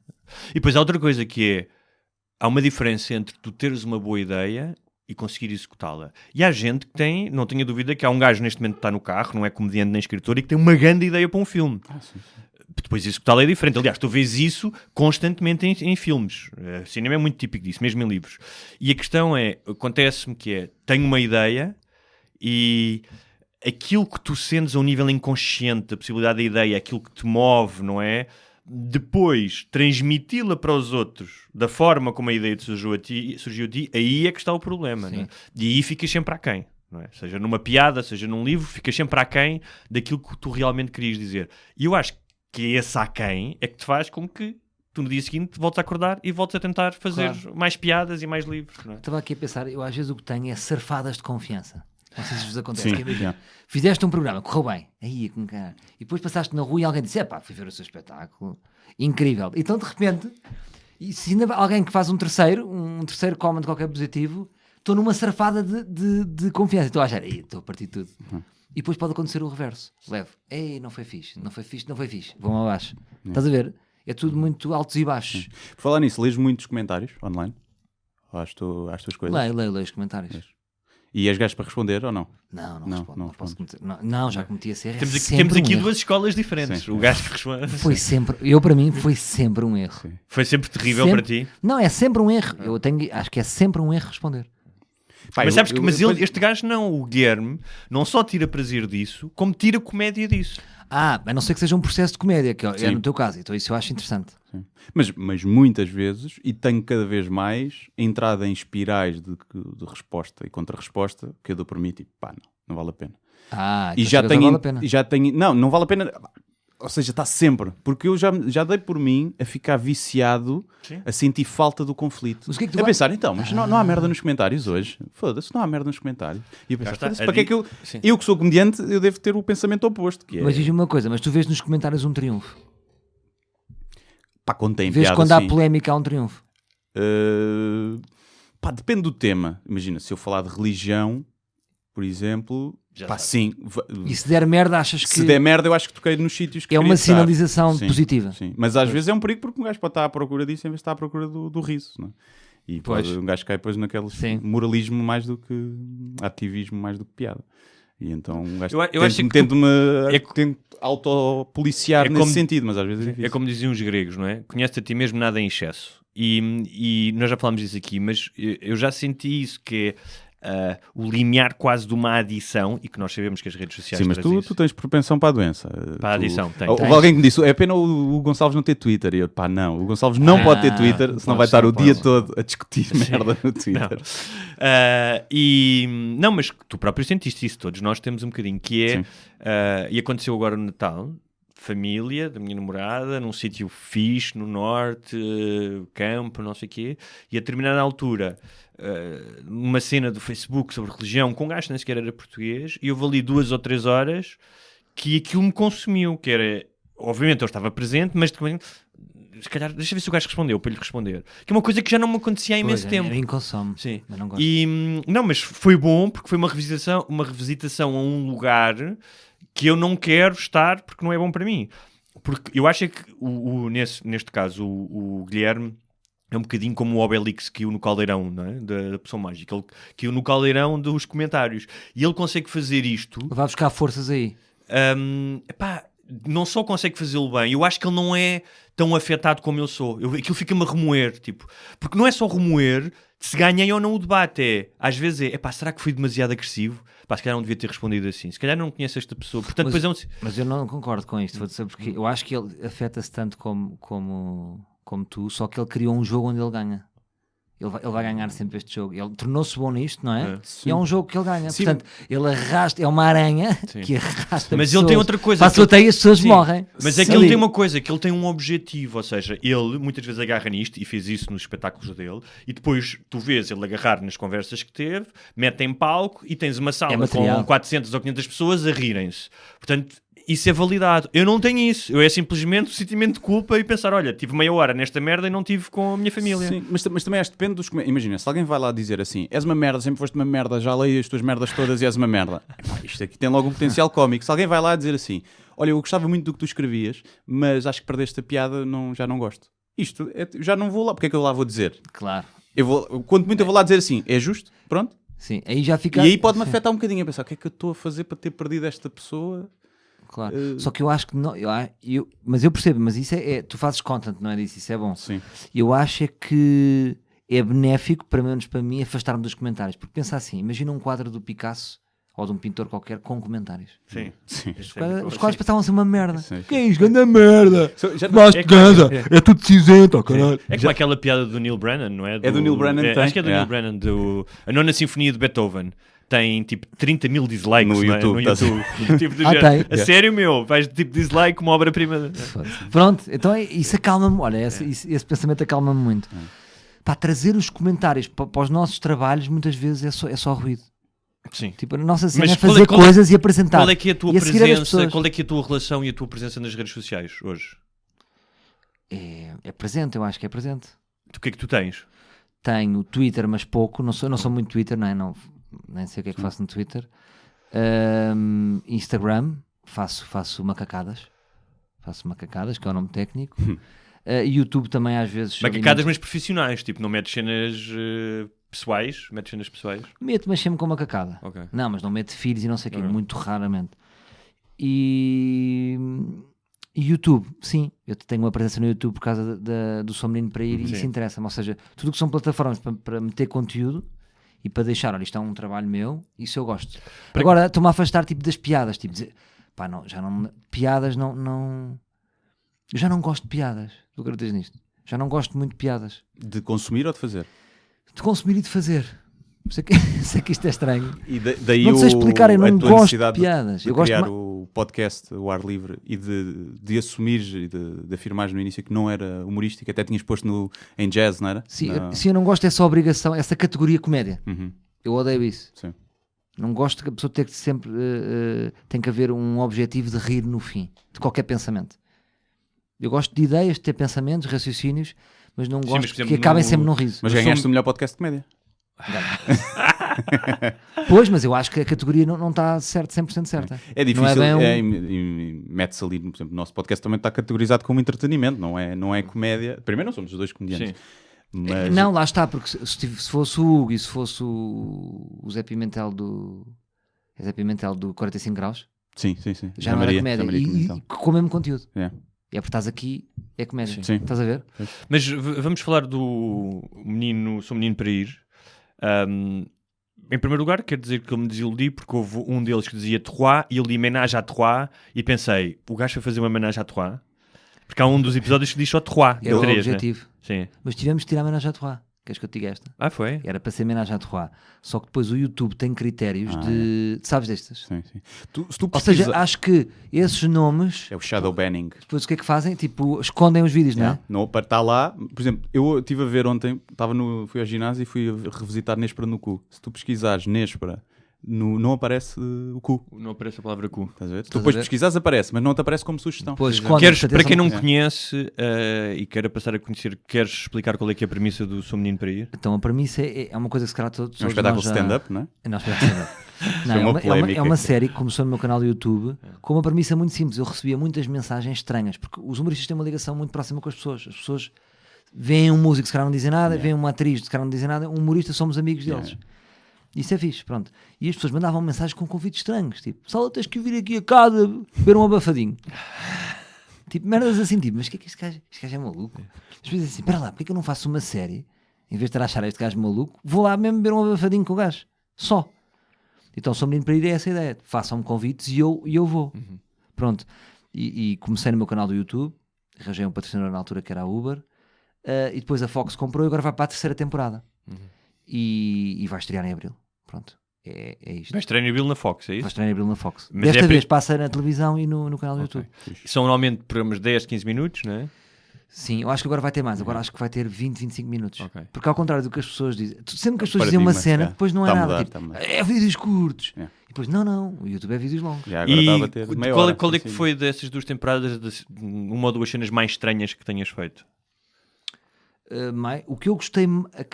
E depois há outra coisa que é, há uma diferença entre tu teres uma boa ideia e conseguir executá-la. E há gente que tem, não tenha dúvida, que há um gajo neste momento que está no carro, não é comediante nem escritor, e que tem uma grande ideia para um filme. Sim. Depois executá-la é diferente. Aliás, tu vês isso constantemente em filmes. O cinema é muito típico disso, mesmo em livros. E a questão é, acontece-me que é, tenho uma ideia e aquilo que tu sentes a um nível inconsciente, a possibilidade da ideia, aquilo que te move, não é? Depois, transmiti-la para os outros da forma como a ideia te surgiu a ti, aí é que está o problema. Não é? E aí ficas sempre aquém. Não é? Seja numa piada, seja num livro, ficas sempre aquém daquilo que tu realmente querias dizer. E eu acho que esse aquém é que te faz com que tu no dia seguinte voltes a acordar e voltes a tentar fazer mais piadas e mais livros. Não é? Estava aqui a pensar, eu às vezes o que tenho é surfadas de confiança. Não sei se vos acontece. Fizeste um programa, correu bem. Aí, com cara. E depois passaste na rua e alguém disse, fui ver o seu espetáculo. Incrível. Então, de repente, e se ainda alguém que faz um terceiro comment qualquer positivo, estou numa surfada de confiança. Estou a achar, estou a partir de tudo. E depois pode acontecer o reverso. Levo, não foi fixe. Vão abaixo. Estás a ver? É tudo muito altos e baixos. Por falar nisso, lês muitos comentários online? Ou às tuas coisas? Leio os comentários. E és gajo para responder ou não? Não respondo. Não posso cometer. Não, já cometi a ser. Temos aqui duas escolas diferentes. Sim. O gajo que responde. Para mim, foi sempre um erro. Sim. Foi sempre terrível para ti? Não, é sempre um erro. Acho que é sempre um erro responder. Mas sabes que este gajo não, o Guilherme, não só tira prazer disso, como tira comédia disso. A não ser que seja um processo de comédia, que é no teu caso. Então isso eu acho interessante. Sim. Mas muitas vezes, e tenho cada vez mais, entrada em espirais de resposta e contra-resposta, que eu dou por mim, tipo, não vale a pena. E já tenho, vale a pena. Não vale a pena. Ou seja, está sempre. Porque eu já dei por mim a ficar viciado, a sentir falta do conflito. Mas o que é que tu pensar, mas não há merda nos comentários hoje. Foda-se, não há merda nos comentários. E eu pensar, para que é que eu que sou comediante, eu devo ter o pensamento oposto. Que é... Mas diz-me uma coisa, mas tu vês nos comentários um triunfo? Quando tem vês piada, quando há polémica, há um triunfo? Depende do tema. Imagina, se eu falar de religião, por exemplo... sim. E se der merda, achas que... Se der merda, eu acho que toquei nos sítios que é uma sinalização positiva. Sim. Mas às vezes é um perigo porque um gajo pode estar à procura disso em vez de estar à procura do riso. Não é? E um gajo cai depois naquele moralismo mais do que... ativismo mais do que piada. E então um gajo tento autopoliciar nesse sentido, mas às vezes é difícil. É como diziam os gregos, não é? Conhece-te a ti mesmo, nada em excesso. E nós já falámos disso aqui, mas eu já senti isso, que é o limiar quase de uma adição, e que nós sabemos que as redes sociais... Sim, mas tu tens propensão para a doença. Para a adição, Houve alguém que me disse, é pena o Gonçalves não ter Twitter. E eu, não, o Gonçalves não pode ter Twitter, senão vai estar o dia todo a discutir merda no Twitter. Não, mas tu próprio sentiste isso, todos nós temos um bocadinho, que é... e aconteceu agora no Natal... família da minha namorada, num sítio fixe, no norte, campo, não sei o quê, e a determinada altura, numa cena do Facebook sobre religião, com um gajo que nem sequer era português, e houve ali 2 ou 3 horas que aquilo me consumiu, que era, obviamente eu estava presente, mas se calhar, deixa ver se o gajo respondeu para lhe responder. Que é uma coisa que já não me acontecia há imenso tempo. É inconsome. Sim. Mas não gosto. Mas foi bom porque foi uma revisitação a um lugar que eu não quero estar porque não é bom para mim. Porque eu acho que neste caso o Guilherme é um bocadinho como o Obelix que caiu no caldeirão, não é? da Poção Mágica. Ele caiu no caldeirão dos comentários. E ele consegue fazer isto... Vai buscar forças aí. Não só consegue fazê-lo bem, eu acho que ele não é tão afetado como eu sou. Aquilo fica-me a remoer, tipo... Porque não é só remoer se ganhei ou não o debate. Às vezes será que fui demasiado agressivo? Se calhar não devia ter respondido assim. Se calhar não conheço esta pessoa. Portanto, mas eu não concordo com isto, vou dizer, porque eu acho que ele afeta-se tanto como tu, só que ele criou um jogo onde ele ganha. Ele vai ganhar sempre este jogo. Ele tornou-se bom nisto, não é? E é um jogo que ele ganha. Sim. Portanto, ele arrasta, é uma aranha que arrasta mas pessoas. Ele tem outra coisa. Passa o teio e as pessoas morrem. Mas é que ele tem uma coisa, que ele tem um objetivo. Ou seja, ele muitas vezes agarra nisto, e fez isso nos espetáculos dele, e depois tu vês ele agarrar nas conversas que teve, mete em palco, e tens uma sala com 400 ou 500 pessoas a rirem-se. Portanto, isso é validado. Eu não tenho isso. Eu é simplesmente o sentimento de culpa e pensar, olha, tive meia hora nesta merda e não tive com a minha família. Sim, mas também acho que depende dos... Imagina, se alguém vai lá dizer assim, és uma merda, sempre foste uma merda, já leio as tuas merdas todas e és uma merda. Isto aqui tem logo um potencial cómico. Se alguém vai lá dizer assim, olha, eu gostava muito do que tu escrevias, mas acho que perdeste a piada, já não gosto. Isto, já não vou lá. Porque é que eu lá vou dizer? Claro. Quanto muito eu vou lá dizer assim, é justo? Pronto? Sim, aí já fica... E aí pode-me afetar um bocadinho a pensar, o que é que eu estou a fazer para ter perdido esta pessoa... Claro. Só que eu acho que não, mas eu percebo, mas isso tu fazes content, não é disso, isso é bom. Sim. Eu acho que é benéfico, pelo menos para mim, afastar-me dos comentários, porque pensa assim, imagina um quadro do Picasso ou de um pintor qualquer com comentários. Sim. Os quadros passavam a ser uma merda. Sim. Que é isso, grande merda! Mas de casa, é tudo cinzento, caralho. É como aquela piada do Neil Brennan, não é? É do Neil Brennan, acho que é do Neil Brennan, a Nona Sinfonia de Beethoven. Tem tipo 30 mil dislikes no YouTube. Tipo a sério, meu, vais tipo dislike uma obra-prima. Pronto, então isso acalma-me. Olha, esse pensamento acalma-me muito. Para trazer os comentários para os nossos trabalhos, muitas vezes é só ruído. Sim. Tipo, a nossa cena é fazer coisas e apresentar. Qual é que é a tua presença? Qual é que é a tua relação e a tua presença nas redes sociais hoje? É presente, eu acho que é presente. O que é que tu tens? Tenho Twitter, mas pouco. Não sou muito Twitter, não é? Nem sei o que é que faço no Twitter. Instagram, faço macacadas, que é o nome técnico. YouTube também às vezes. Macacadas, mas profissionais, tipo, não metes cenas pessoais? Meto, mas sempre com macacada. Okay. Não, mas não meto filhos e não sei o quê, muito raramente. E YouTube, sim, eu tenho uma presença no YouTube por causa do Sou Menino para Ir e isso interessa-me. Ou seja, tudo que são plataformas para meter conteúdo e para deixar, olha, isto é um trabalho meu, isso eu gosto. Agora, estou-me a afastar tipo, das piadas, tipo, dizer, pá, não, piadas não... Eu já não gosto de piadas, tu acreditas nisto? Já não gosto muito de piadas. De consumir ou de fazer? De consumir e de fazer. Sei que isto é estranho. E daí não sei explicar, eu não gosto de piadas. De criar o podcast, o ar livre, e de assumir e de afirmar no início que não era humorístico, até tinhas posto em jazz, não era? Sim, eu não gosto dessa obrigação, essa categoria comédia. Eu odeio isso. Sim. Não gosto que a pessoa tenha que sempre... tem que haver um objetivo de rir no fim, de qualquer pensamento. Eu gosto de ideias, de ter pensamentos, raciocínios, mas não gosto exemplo, que acabem sempre num riso. Mas ganhaste o melhor podcast de comédia. Pois, mas eu acho que a categoria não está 100% certa. É difícil, mete-se ali, por exemplo, o nosso podcast também está categorizado como entretenimento, não é comédia. Primeiro não somos os dois comediantes. Mas... Não, lá está, porque se fosse o Hugo e se fosse o Zé Pimentel do 45 graus, sim. Já não era comédia e com o mesmo conteúdo. É porque estás aqui, é comédia. Sim. Estás a ver? Mas vamos falar do menino, Sou Menino para Ir. Em primeiro lugar, quero dizer que eu me desiludi porque houve um deles que dizia Trois e eu li Ménage à Trois e pensei, o gajo vai fazer uma Ménage à Trois? Porque há um dos episódios que diz só Trois. É o objetivo. Né? Sim. Mas tivemos que tirar Ménage à Trois. Queres que eu te diga esta? Foi? Era para ser Ménage à Trois. Só que depois o YouTube tem critérios de... Sabes destas? Sim. Ou seja, acho que esses nomes... É o shadow banning. Depois o que é que fazem? Tipo, escondem os vídeos, não é? Não, para estar lá... Por exemplo, eu estive a ver ontem, fui ao ginásio e fui a revisitar Néspera no Cu. Se tu pesquisares Néspera não aparece o cu. Não aparece a palavra cu. Estás a ver? Tu depois pesquisares, aparece, mas não te aparece como sugestão. Pois, Para quem não conhece e quer passar a conhecer, queres explicar qual é que é a premissa do Sou Menino para Ir? Então a premissa é uma coisa que se calhar todos É um espetáculo stand-up, não é? Não, stand-up. É uma série que começou no meu canal do YouTube com uma premissa muito simples. Eu recebia muitas mensagens estranhas, porque os humoristas têm uma ligação muito próxima com as pessoas. As pessoas veem um músico, se calhar não dizem nada, veem uma atriz, se calhar não dizem nada, um humorista, somos amigos deles. Isso é fixe, pronto. E as pessoas mandavam mensagens com convites estranhos, tipo, Sala, tens que vir aqui a casa beber um abafadinho. Tipo, merdas assim, tipo, mas o que é que este gajo é maluco? As pessoas dizem assim, espera lá, porque é que eu não faço uma série, em vez de estar a achar este gajo maluco, vou lá mesmo beber um abafadinho com o gajo, só. Então, Sou Menino para Ir é essa ideia, façam-me convites e eu vou. Pronto. E comecei no meu canal do YouTube, arranjei um patrocinador na altura que era a Uber, e depois a Fox comprou e agora vai para a 3ª temporada. E vai estrear em Abril. Pronto, é isto. Vai estrear em Abril na Fox, é isso? Vai estrear em Abril na Fox. Mas desta vez passa na televisão e no canal do YouTube. São normalmente programas de 10, 15 minutos, não é? Sim, eu acho que agora vai ter mais. Agora acho que vai ter 20, 25 minutos. Porque ao contrário do que as pessoas dizem, sempre que as pessoas dizem uma cena, depois não é nada. É vídeos curtos. E depois, não, o YouTube é vídeos longos. Já agora estava a ter meia hora. Qual é que foi dessas 2 temporadas, uma ou 2 cenas mais estranhas que tenhas feito? O que eu gostei,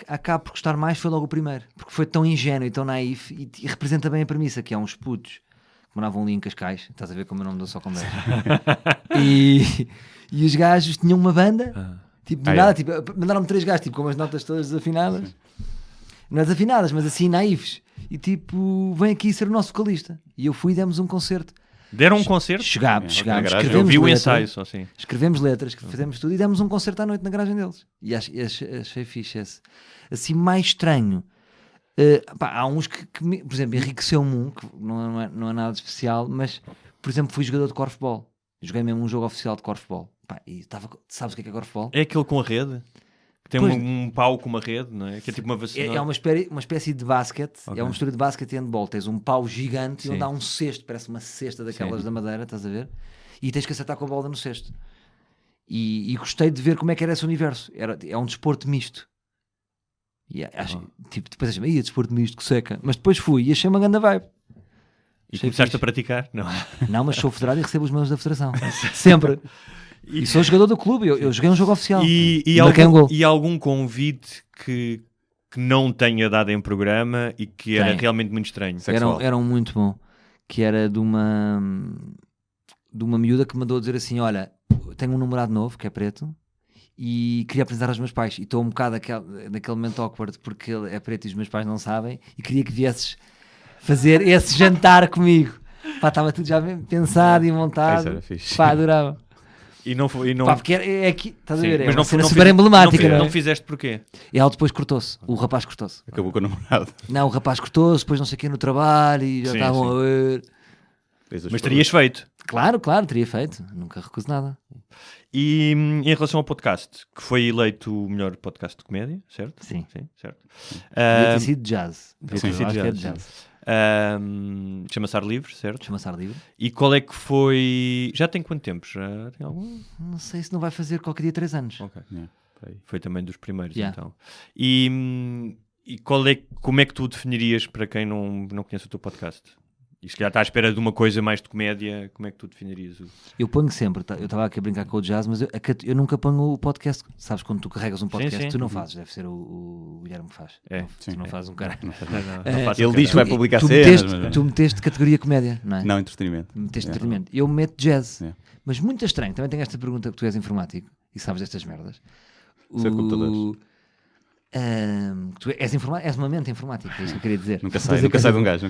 acabo por gostar mais foi logo o primeiro, porque foi tão ingênuo e tão naif e representa bem a premissa, que é uns putos que moravam ali em Cascais, estás a ver como eu não me dou só com 10 e os gajos tinham uma banda, tipo de nada, tipo, mandaram-me 3 gajos tipo, com as notas todas desafinadas, não é desafinadas, mas assim naifes, e tipo, vem aqui ser o nosso vocalista, e eu fui e demos um concerto. Deram um concerto? Chegámos, eu vi o ensaio só assim. Escrevemos letras, fizemos tudo e demos um concerto à noite na garagem deles. E achei fixe esse. Assim, mais estranho. Há uns que por exemplo, enriqueceu-me um, que não é nada de especial, mas, por exemplo, fui jogador de corfball. Joguei mesmo um jogo oficial de corfball. E sabes o que é corfball? É aquele com a rede? Tem um pau com uma rede, não é? Que é tipo uma vassoura. É uma espécie de basquete, é uma mistura de basquete e handball. Tens um pau gigante onde há um cesto, parece uma cesta daquelas da madeira, estás a ver? E tens que acertar com a bola no cesto. E gostei de ver como é que era esse universo. É um desporto misto. E depois achei, desporto misto, que seca. Mas depois fui e achei uma grande vibe. E começaste a praticar? Não, mas sou federado e recebo os meus da federação. Sempre. E sou jogador do clube, eu joguei um jogo oficial. E algum convite que não tenha dado em programa e que era realmente muito estranho? Era um muito bom, que era de uma miúda que me mandou dizer assim, olha, tenho um namorado novo, que é preto, e queria apresentar aos meus pais, e estou um bocado naquele momento awkward, porque ele é preto e os meus pais não sabem, e queria que viesses fazer esse jantar comigo. Estava tudo já bem pensado e montado. Adorava. E não foi. Porque é aqui, estás a ver? Mas não foi super emblemática. Não fizeste porquê? E ela depois cortou-se. O rapaz cortou-se. Acabou com o namorado. Não, o rapaz cortou-se, depois não sei o que no trabalho e já estavam a ver. Mas terias feito? Claro, teria feito. Nunca recuso nada. E em relação ao podcast, que foi eleito o melhor podcast de comédia, certo? Sim. Certo. Devia ter sido jazz. Chama-se Ar Livre, certo? Chama-se Ar Livre. E qual é que foi... Já tem quanto tempo? Já tem algum? Não sei se não vai fazer qualquer dia 3 anos. Ok. Foi também dos primeiros, então. E como é que tu definirias, para quem não conhece o teu podcast? E se calhar está à espera de uma coisa mais de comédia, como é que tu definirias? Eu ponho sempre, eu estava aqui a brincar com o jazz, mas eu nunca ponho o podcast. Sabes, quando tu carregas um podcast, tu não fazes, deve ser o Guilherme que faz. Tu não fazes um cara. Ele diz que vai publicar cenas. Tu meteste categoria comédia, não é? Não, entretenimento. Meteste entretenimento. Eu meto jazz. Mas muito estranho, também tenho esta pergunta, que tu és informático e sabes destas merdas. Sei computadores. Tu és uma mente informática, é isso que eu queria dizer. Nunca sai de um gajo.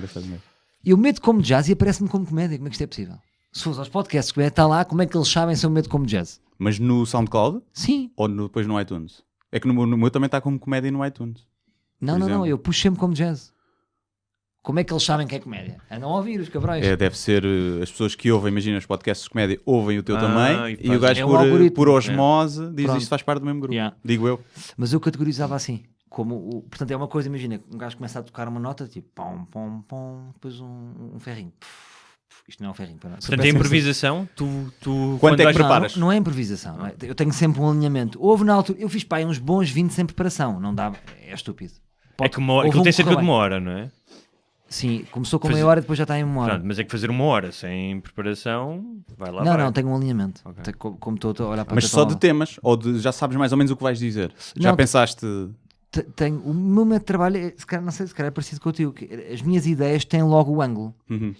Eu meto como jazz e aparece-me como comédia. Como é que isto é possível? Se fosse aos podcasts, está lá, como é que eles sabem se eu meto como jazz? Mas no SoundCloud? Sim. Ou depois no iTunes? É que no meu também está como comédia no iTunes. Não, eu puxo sempre como jazz. Como é que eles sabem que é comédia? Andam a ouvir os cabrões. Deve ser as pessoas que ouvem, imagina os podcasts de comédia, ouvem o teu também, e o gajo por osmose diz isto faz parte do mesmo grupo. Digo eu. Mas eu categorizava assim. Portanto, é uma coisa, imagina, um gajo começa a tocar uma nota, tipo, pom, pom, pom, depois um ferrinho. Isto não é um ferrinho. Portanto, é improvisação? Quando é que preparas? Não é improvisação. Não é? Eu tenho sempre um alinhamento. Houve na altura, eu fiz uns bons 20 sem preparação. Não dá, é estúpido. Aquilo tem cerca de uma hora, não é? Sim, começou com meia hora e depois já está em 1 hora. Pronto, mas é que fazer 1 hora sem preparação, vai lá. Não, tenho um alinhamento. Okay. Como estou a olhar para mas só de temas? Ou já sabes mais ou menos o que vais dizer? Já pensaste... O meu método de trabalho, não sei, se calhar é parecido contigo. As minhas ideias têm logo o ângulo.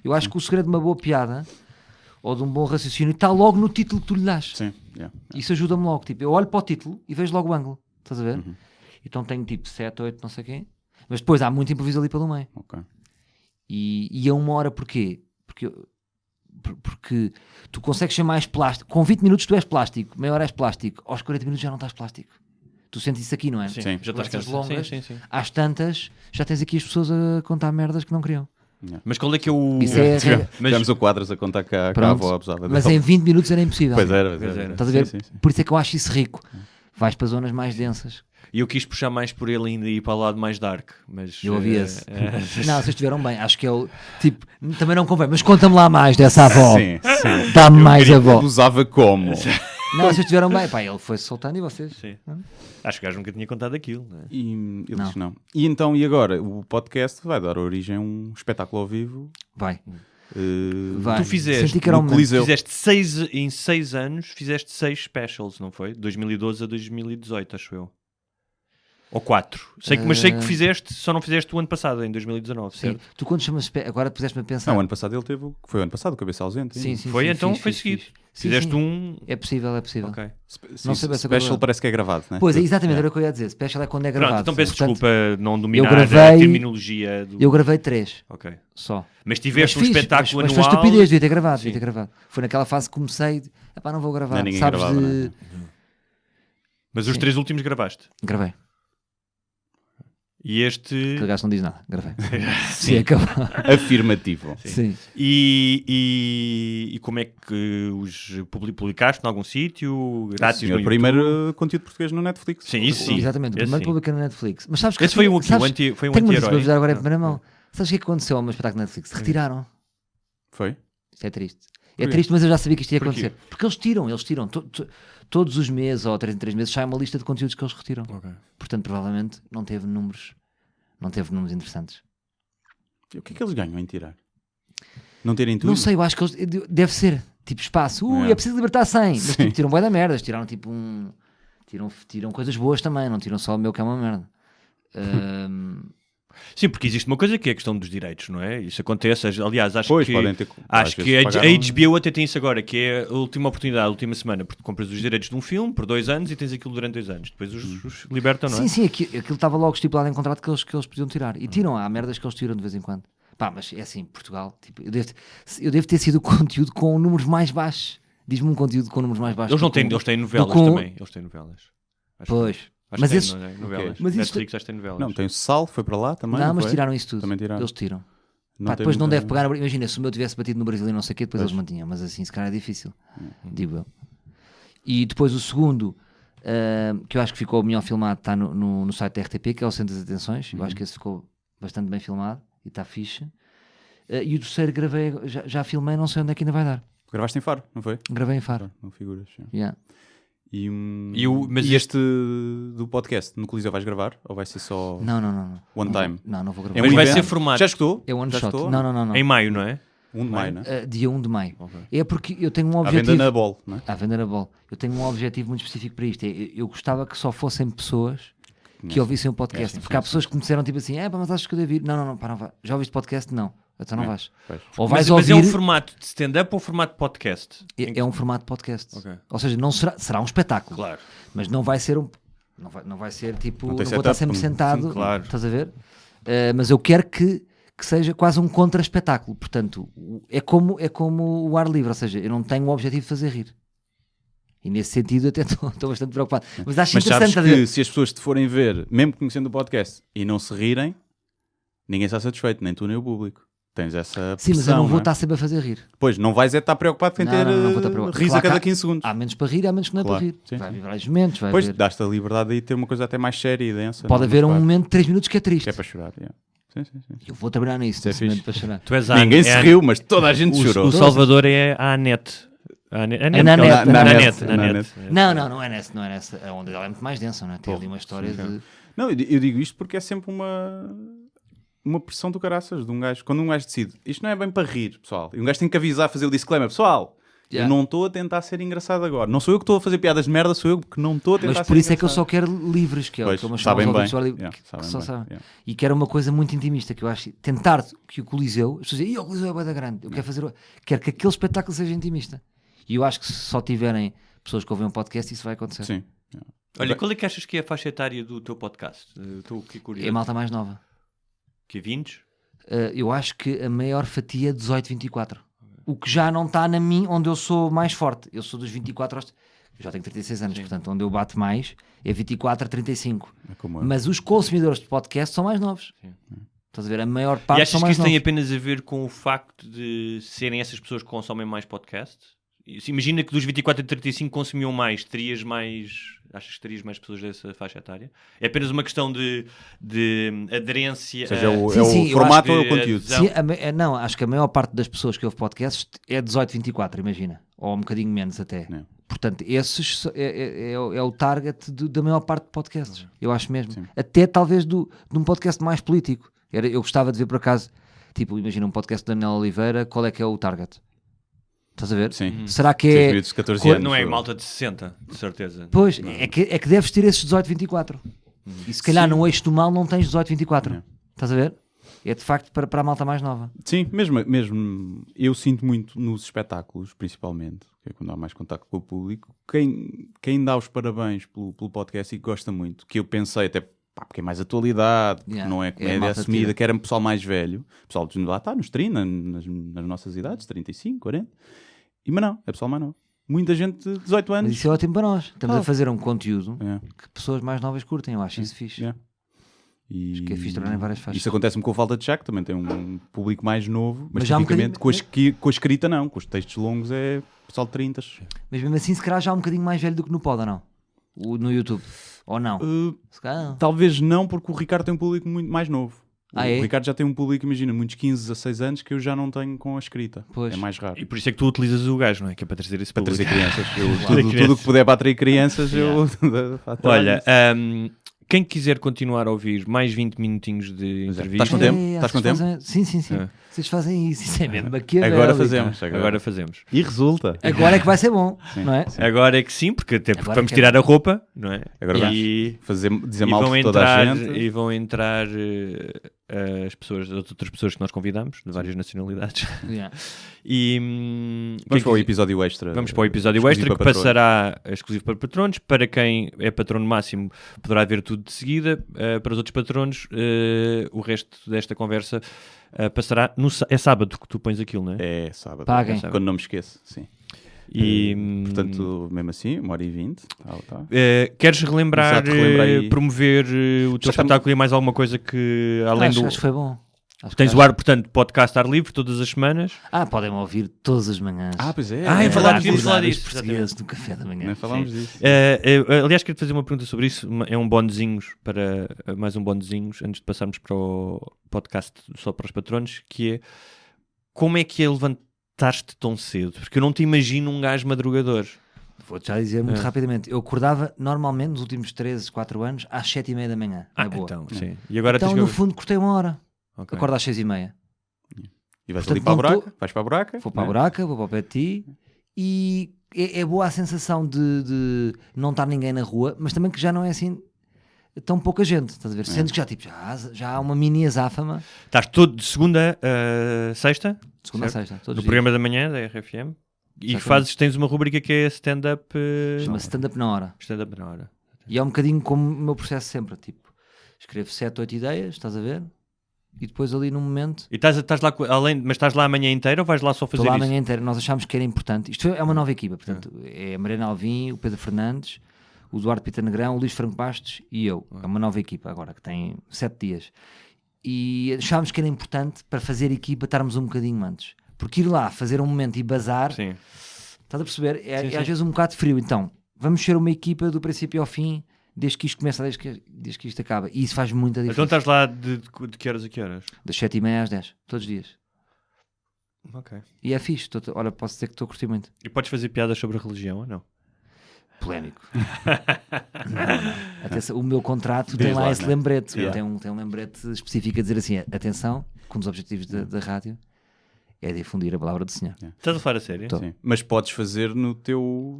Eu acho que o segredo de uma boa piada ou de um bom raciocínio está logo no título que tu lhe das. Sim. Isso ajuda-me logo. Tipo, eu olho para o título e vejo logo o ângulo. Estás a ver? Então tenho tipo 7, 8, não sei quê. Mas depois há muito improviso ali pelo meio. Ok. E a 1 hora porquê? Porque tu consegues ser mais plástico. Com 20 minutos tu és plástico, meia hora és plástico. Aos 40 minutos já não estás plástico. Tu sentes isso aqui, não é? Sim, já estás longas. Sim. Às tantas, já tens aqui as pessoas a contar merdas que não queriam. Mas qual é que é o... Tivemos o Quadros a contar que a avó abusava. Mas em 20 minutos era impossível. Pois era. Estás a ver? Sim. Por isso é que eu acho isso rico. Vais para zonas mais densas. E eu quis puxar mais por ele ainda e ir para o lado mais dark, mas... Eu ouvi esse. Não, vocês estiveram bem. Acho que ele, tipo, também não convém, mas conta-me lá mais dessa avó. Sim. Dá-me mais avó. Abusava como? Não, vocês estiveram bem. Pá, ele foi soltando e vocês? Sim. Acho que o gajo nunca tinha contado aquilo. Não é? E ele disse não. E então, e agora? O podcast vai dar origem a um espetáculo ao vivo? Vai. Tu fizeste no Coliseu. Em 6 anos, fizeste 6 specials, não foi? 2012 a 2018, acho eu. Ou 4. Mas sei que fizeste, só não fizeste o ano passado, em 2019, certo? Sim. Tu quando chamas... Agora puseste-me a pensar... Não, o ano passado ele teve... Foi o ano passado, o Cabeça Ausente. Sim. Foi, então foi seguido. Fizeste um... É possível. Ok. Não sei Special parece que é gravado, não é? Pois, exatamente, era o que eu ia dizer. Special é quando é gravado. Pronto, então peço desculpa não dominar a terminologia. Eu gravei 3. Ok. Só. Mas tiveste um espetáculo anual... Mas foi estupidez, devia ter gravado. Foi naquela fase que comecei... Epá, não vou gravar. Não, sabes gravava, de... Mas os 3 últimos gravaste? Gravei. E este... Aquele gajo não diz nada, gravei. Sim, afirmativo. Sim. E como é que os publicaste em algum sítio? Grátis no o primeiro conteúdo português no Netflix. Sim, isso sim. Exatamente, o primeiro publicado no Netflix. Mas sabes que... Esse foi um anti-herói. Tenho uma para avisar agora em primeira mão. Sabes o que aconteceu ao meu espetáculo na Netflix? Retiraram. Foi? Isso é triste. É triste, mas eu já sabia que isto ia acontecer. Porque eles tiram. Todos os meses ou 3 em 3 meses sai uma lista de conteúdos que eles retiram. Okay. Portanto, provavelmente não teve números interessantes. E o que é que eles ganham em tirar? Não terem tudo? Não sei, eu acho que eles... Deve ser, tipo, espaço. É preciso libertar 100. Mas tipo, tiram bué da merda. Tiraram tipo Tiram coisas boas também. Não tiram só o meu que é uma merda. Sim, porque existe uma coisa que é a questão dos direitos, não é? Isso acontece, aliás, acho que a HBO até tem isso agora, que é a última oportunidade, a última semana, porque tu compras os direitos de um filme por 2 anos e tens aquilo durante 2 anos. Depois os libertam, não é? Sim, aquilo estava logo estipulado em contrato que eles podiam tirar. E tiram, há merdas que eles tiram de vez em quando. Pá, mas é assim, Portugal, tipo, eu devo ter sido o conteúdo com números mais baixos. Diz-me um conteúdo com números mais baixos. Eles têm novelas também. Eles têm novelas. Pois. Mas esses... novelas. Mas Netflix já tem novelas. Não, tem o Sal, foi para lá também. Não, mas tiraram isso tudo. Eles tiram. Depois não deve pegar. Imagina, se o meu tivesse batido no Brasil e não sei o quê, depois eles mantinham. Mas assim, se calhar é difícil. Digo eu. E depois o segundo, que eu acho que ficou melhor filmado, está no site da RTP, que é o Centro das Atenções. Eu acho que esse ficou bastante bem filmado e está fixe. E o terceiro gravei, já filmei, não sei onde é que ainda vai dar. Gravaste em Faro, não foi? Gravei em Faro. Não figuras. Yeah. E este do podcast no Coliseu vais gravar? Ou vai ser só não. One time? Não vou gravar. Mas vai ser formato. Já escutou? É one shot. Não. Em maio, não é? 1 de maio, não é? Dia 1 de maio. Okay. É porque eu tenho um objetivo... À venda na Bol, não é? À venda na Bol. Eu tenho um objetivo muito específico para isto. Eu gostava que só fossem pessoas que ouvissem o podcast. Porque há pessoas que me disseram tipo assim, mas achas que eu devo ir? Não, pá, não vai. Já ouviste podcast? Não. Então não vais. Ou vais ouvir... Mas é um formato de stand-up ou formato podcast? É um formato podcast. Okay. Ou seja, não será um espetáculo. Claro. Mas não vai ser não vai ser tipo... Não vou estar sempre sentado. Sim, claro. Estás a ver? Mas eu quero que seja quase um contra-espetáculo. Portanto, é como o ar livre. Ou seja, eu não tenho o objetivo de fazer rir. E nesse sentido até estou bastante preocupado. Mas acho interessante... Sabes que se as pessoas te forem ver, mesmo conhecendo o podcast, e não se rirem, ninguém está satisfeito, nem tu nem o público. Tens essa pressão. Sim, mas eu não vou estar sempre a fazer rir. Pois, não vais estar preocupado em ter riso a cada 15 segundos. Há menos para rir, há menos que não é para rir. Sim. Vai haver vários momentos. Pois, dás-te a liberdade de ter uma coisa até mais séria e densa. Pode haver um momento de 3 minutos que é triste. Que é para chorar, Sim. Eu vou trabalhar nisso, nesse momento para chorar. Ninguém se riu, mas toda a gente chorou. O Salvador é a Anete. Não é nessa. A onda dela é muito mais densa, não é? Tem ali uma história de... Não, eu digo isto porque é sempre uma... uma pressão do caraças de um gajo. Quando um gajo decide, isto não é bem para rir, pessoal. E um gajo tem que avisar, fazer o disclaimer, pessoal. Eu não estou a tentar ser engraçado agora. Não sou eu que estou a fazer piadas de merda, sou eu que não estou a tentar ser Mas por isso engraçado. é que eu só quero livres, que é o que eu me chamo e quero uma coisa muito intimista, que eu acho, tentar que o Coliseu, as pessoas dizem, o Coliseu é bué da grande, eu quero que aquele espetáculo seja intimista. E eu acho que se só tiverem pessoas que ouvem um podcast, isso vai acontecer. Sim. Olha, qual é que achas que é a faixa etária do teu podcast? Estou aqui curioso. É a malta mais nova. Que é 20? Eu acho que a maior fatia é 18-24. O que já não está na mim, onde eu sou mais forte. Eu sou dos 24 aos... Eu já tenho 36 anos, portanto, onde eu bato mais é 24 a 35. Mas os consumidores de podcast são mais novos. Sim. Estás a ver? A maior parte são mais novos. E achas que isso tem apenas a ver com o facto de serem essas pessoas que consomem mais podcast? Imagina que dos 24 a 35 consumiam mais, terias mais... Achas que terias mais pessoas dessa faixa etária? É apenas uma questão de aderência. Ou seja, o formato ou o conteúdo? Sim, não, acho que a maior parte das pessoas que ouvem podcasts é 18-24, imagina. Ou um bocadinho menos até. Não. Portanto, esses é o target da maior parte de podcasts. Eu acho mesmo. Sim. Até talvez de um podcast mais político. Eu gostava de ver por acaso, tipo, imagina um podcast de Daniel Oliveira, qual é que é o target? Estás a ver? Sim. Será que é... 14 anos, não é malta de 60, de certeza. Pois, é que deves ter esses 18-24. E se calhar no eixo do mal não tens 18-24. Estás a ver? É de facto para a malta mais nova. Sim, mesmo eu sinto muito nos espetáculos, principalmente, que é quando há mais contacto com o público, quem dá os parabéns pelo podcast e que gosta muito, que eu pensei até... porque é mais atualidade, porque não é comédia assumida, que era um pessoal mais velho. O pessoal lá está nos 30, nas nossas idades, 35, 40. Mas não, é pessoal mais novo. Muita gente de 18 anos. Mas isso é ótimo para nós. Estamos a fazer um conteúdo que pessoas mais novas curtem. Eu acho isso fixe. Acho que é fixe trabalhar em várias faixas. Isso acontece-me com o Falta de Chá, que também tem um público mais novo, mas tipicamente com a escrita não. Com os textos longos é pessoal de 30. Mas mesmo assim, se calhar já é um bocadinho mais velho do que no Pod, ou não? No YouTube. Ou não? Talvez não, porque o Ricardo tem um público muito mais novo. O Ricardo já tem um público, imagina, muitos 15, 16 anos que eu já não tenho com a escrita. Pois. É mais raro. E por isso é que tu utilizas o gajo, não é? Que é para trazer esse público. Para trazer crianças. Tudo o que puder para atrair crianças, eu... Olha, quem quiser continuar a ouvir mais 20 minutinhos de entrevista... Estás com tempo? Estás com tempo? Sim. Vocês fazem isso. Isso é mesmo maquiavélico. Agora fazemos. E resulta. Agora é que vai ser bom, não é? Agora é que sim, porque até vamos tirar a roupa, não é? Agora dizer mal de toda a gente. E vão entrar as outras pessoas que nós convidamos, de várias nacionalidades. E vamos para o episódio extra. Vamos para o episódio extra, que passará exclusivo para patronos. Para quem é patrono máximo, poderá ver tudo de seguida. Para os outros patronos, o resto desta conversa passará é sábado que tu pões aquilo, não é? É sábado. Paguem. Quando não me esqueço, sim. Portanto, mesmo assim, 1h20. Queres relembrar, promover o teu espetáculo e mais alguma coisa que além acho que foi bom. Tens o ar, portanto, podcast Ar Livre todas as semanas. Podem-me ouvir todas as manhãs. Pois é. Falámos falar disso. Português no café da manhã. Nem falámos disso. Aliás, quero fazer uma pergunta sobre isso. É um bonezinhos para mais um bonezinhos antes de passarmos para o podcast só para os patronos, que é como é que é levantar-te tão cedo? Porque eu não te imagino um gajo madrugador. Vou-te já dizer muito rapidamente. Eu acordava normalmente nos últimos 13, 4 anos às 7h30 da manhã. Boa. Então, sim. E agora no fundo, cortei 1 hora. Okay. Acordo às 6h30. E vais ali para a buraca? Vais para a buraca? Vou para a buraca, vou para o pé de ti. E é boa a sensação de não estar ninguém na rua, mas também que já não é assim tão pouca gente. Estás a ver? Sentes que já há uma mini azáfama. Estás todo de segunda a sexta? Segunda a sexta. No programa da manhã da RFM. E tens uma rubrica que é stand-up... Chama-se Stand-up na hora. Stand-up na hora. E é um bocadinho como o meu processo sempre. Tipo, escrevo 7, 8 ideias, estás a ver? E depois ali num momento... E estás lá, mas estás lá a manhã inteira ou vais lá só fazer isso? Estou lá a manhã inteira. Nós achámos que era importante. Isto é uma nova equipa, portanto, é a Mariana Alvim, o Pedro Fernandes, o Eduardo Pita Negrão, o Luís Franco Bastos e eu. É uma nova equipa agora, que tem 7 dias. E achámos que era importante para fazer equipa estarmos um bocadinho antes. Porque ir lá, fazer um momento e bazar, sim. Estás a perceber? É às vezes um bocado frio. Então, vamos ser uma equipa do princípio ao fim, desde que isto começa, desde que isto acaba. E isso faz muita diferença. Então estás lá de que horas a que horas? Das 7h30 às 10, todos os dias. Ok. E é fixe. Olha, posso dizer que estou a curtir muito. E podes fazer piadas sobre a religião ou não? Polémico. Não. Atenção, o meu contrato Diz tem lá lá, esse né? lembrete. Yeah. Tem um lembrete específico a dizer assim: atenção, que um dos objetivos da rádio é difundir a palavra do Senhor. Estás a falar a sério? Sim. Mas podes fazer no teu...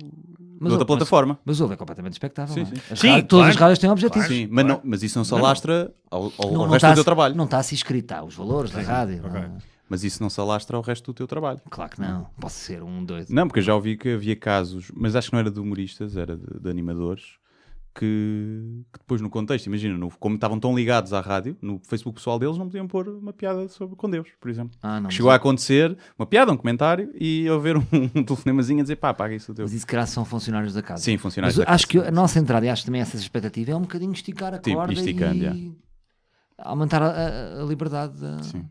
Mas, noutra plataforma. Mas é completamente expectável. Sim, não é? sim. As Sim, rádios- todas claro, as rádios têm objetivos. Sim, mas isso não se alastra ao Não resto está do teu trabalho. Não está assim escrito, os valores da rádio. ok. Não. Mas isso não se alastra ao resto do teu trabalho. Claro que não. Posso ser um doido. Não, porque eu já ouvi que havia casos, mas acho que não era de humoristas, era de animadores, que depois no contexto, imagina, como estavam tão ligados à rádio, no Facebook pessoal deles não podiam pôr uma piada com Deus, por exemplo. Não, Que chegou a acontecer uma piada, um comentário, e haver um telefonemazinho a dizer pá, paga isso o teu. Mas isso, calhar, são funcionários da casa. Sim, funcionários Mas da casa. acho que a nossa entrada, e acho também essa expectativa, é um bocadinho esticar a Tipo, corda esticando, e aumentar a liberdade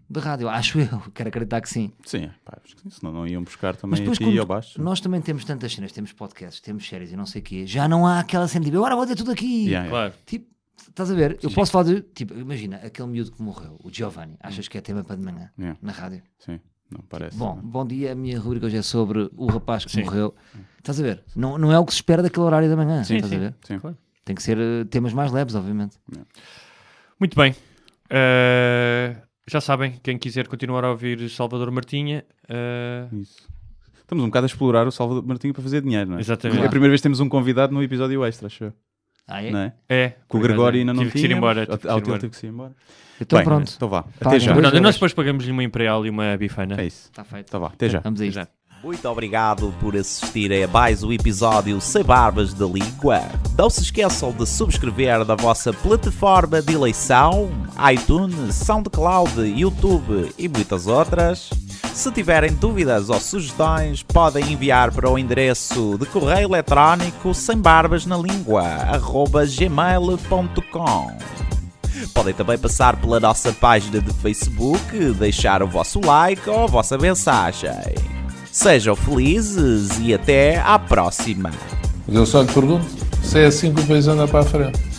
da rádio. Acho eu. Quero acreditar que sim. Sim, pá, acho que sim, senão não iam buscar Mas também a depois, ti como e ao baixo. nós também temos tantas cenas, temos podcasts, temos séries e não sei o quê, já não há aquela cena de agora vou dizer tudo aqui. Yeah, yeah. Claro. Tipo, estás a ver? Eu posso falar de. Tipo, imagina, aquele miúdo que morreu, o Giovanni. Achas que é tema para de manhã Yeah. na rádio? Sim, não parece. Bom dia. A minha rubrica hoje é sobre o rapaz que morreu. Estás a ver? Não é o que se espera daquele horário da manhã. Sim, estás a ver? sim. Claro. Tem que ser temas mais leves, obviamente. Muito bem. Já sabem, quem quiser continuar a ouvir Salvador Martinha, Isso. Estamos um bocado a explorar o Salvador Martinho para fazer dinheiro, não é? Exatamente. É a primeira vez que temos um convidado no episódio extra, acho eu. Ah, é? Não é? é. Que o Gregório ainda não tive tinha. que ir embora. Teve que ir embora. Então Bem, pronto. Então vá. Paguem Até já. dois Nós euros. depois pagamos-lhe uma Imperial e uma bifana. É isso. Está feito. Então vá. Até já. Vamos a isto. Já. Muito obrigado por assistir a mais um episódio Sem Barbas da Língua. Não se esqueçam de subscrever na vossa plataforma de eleição, iTunes, SoundCloud, YouTube e muitas outras. Se tiverem dúvidas ou sugestões, podem enviar para o endereço de correio eletrónico sembarbasnalingua@gmail.com. Podem também passar pela nossa página de Facebook, deixar o vosso like ou a vossa mensagem. Sejam felizes e até à próxima. Mas eu só lhe pergunto se é assim que o país anda para a frente.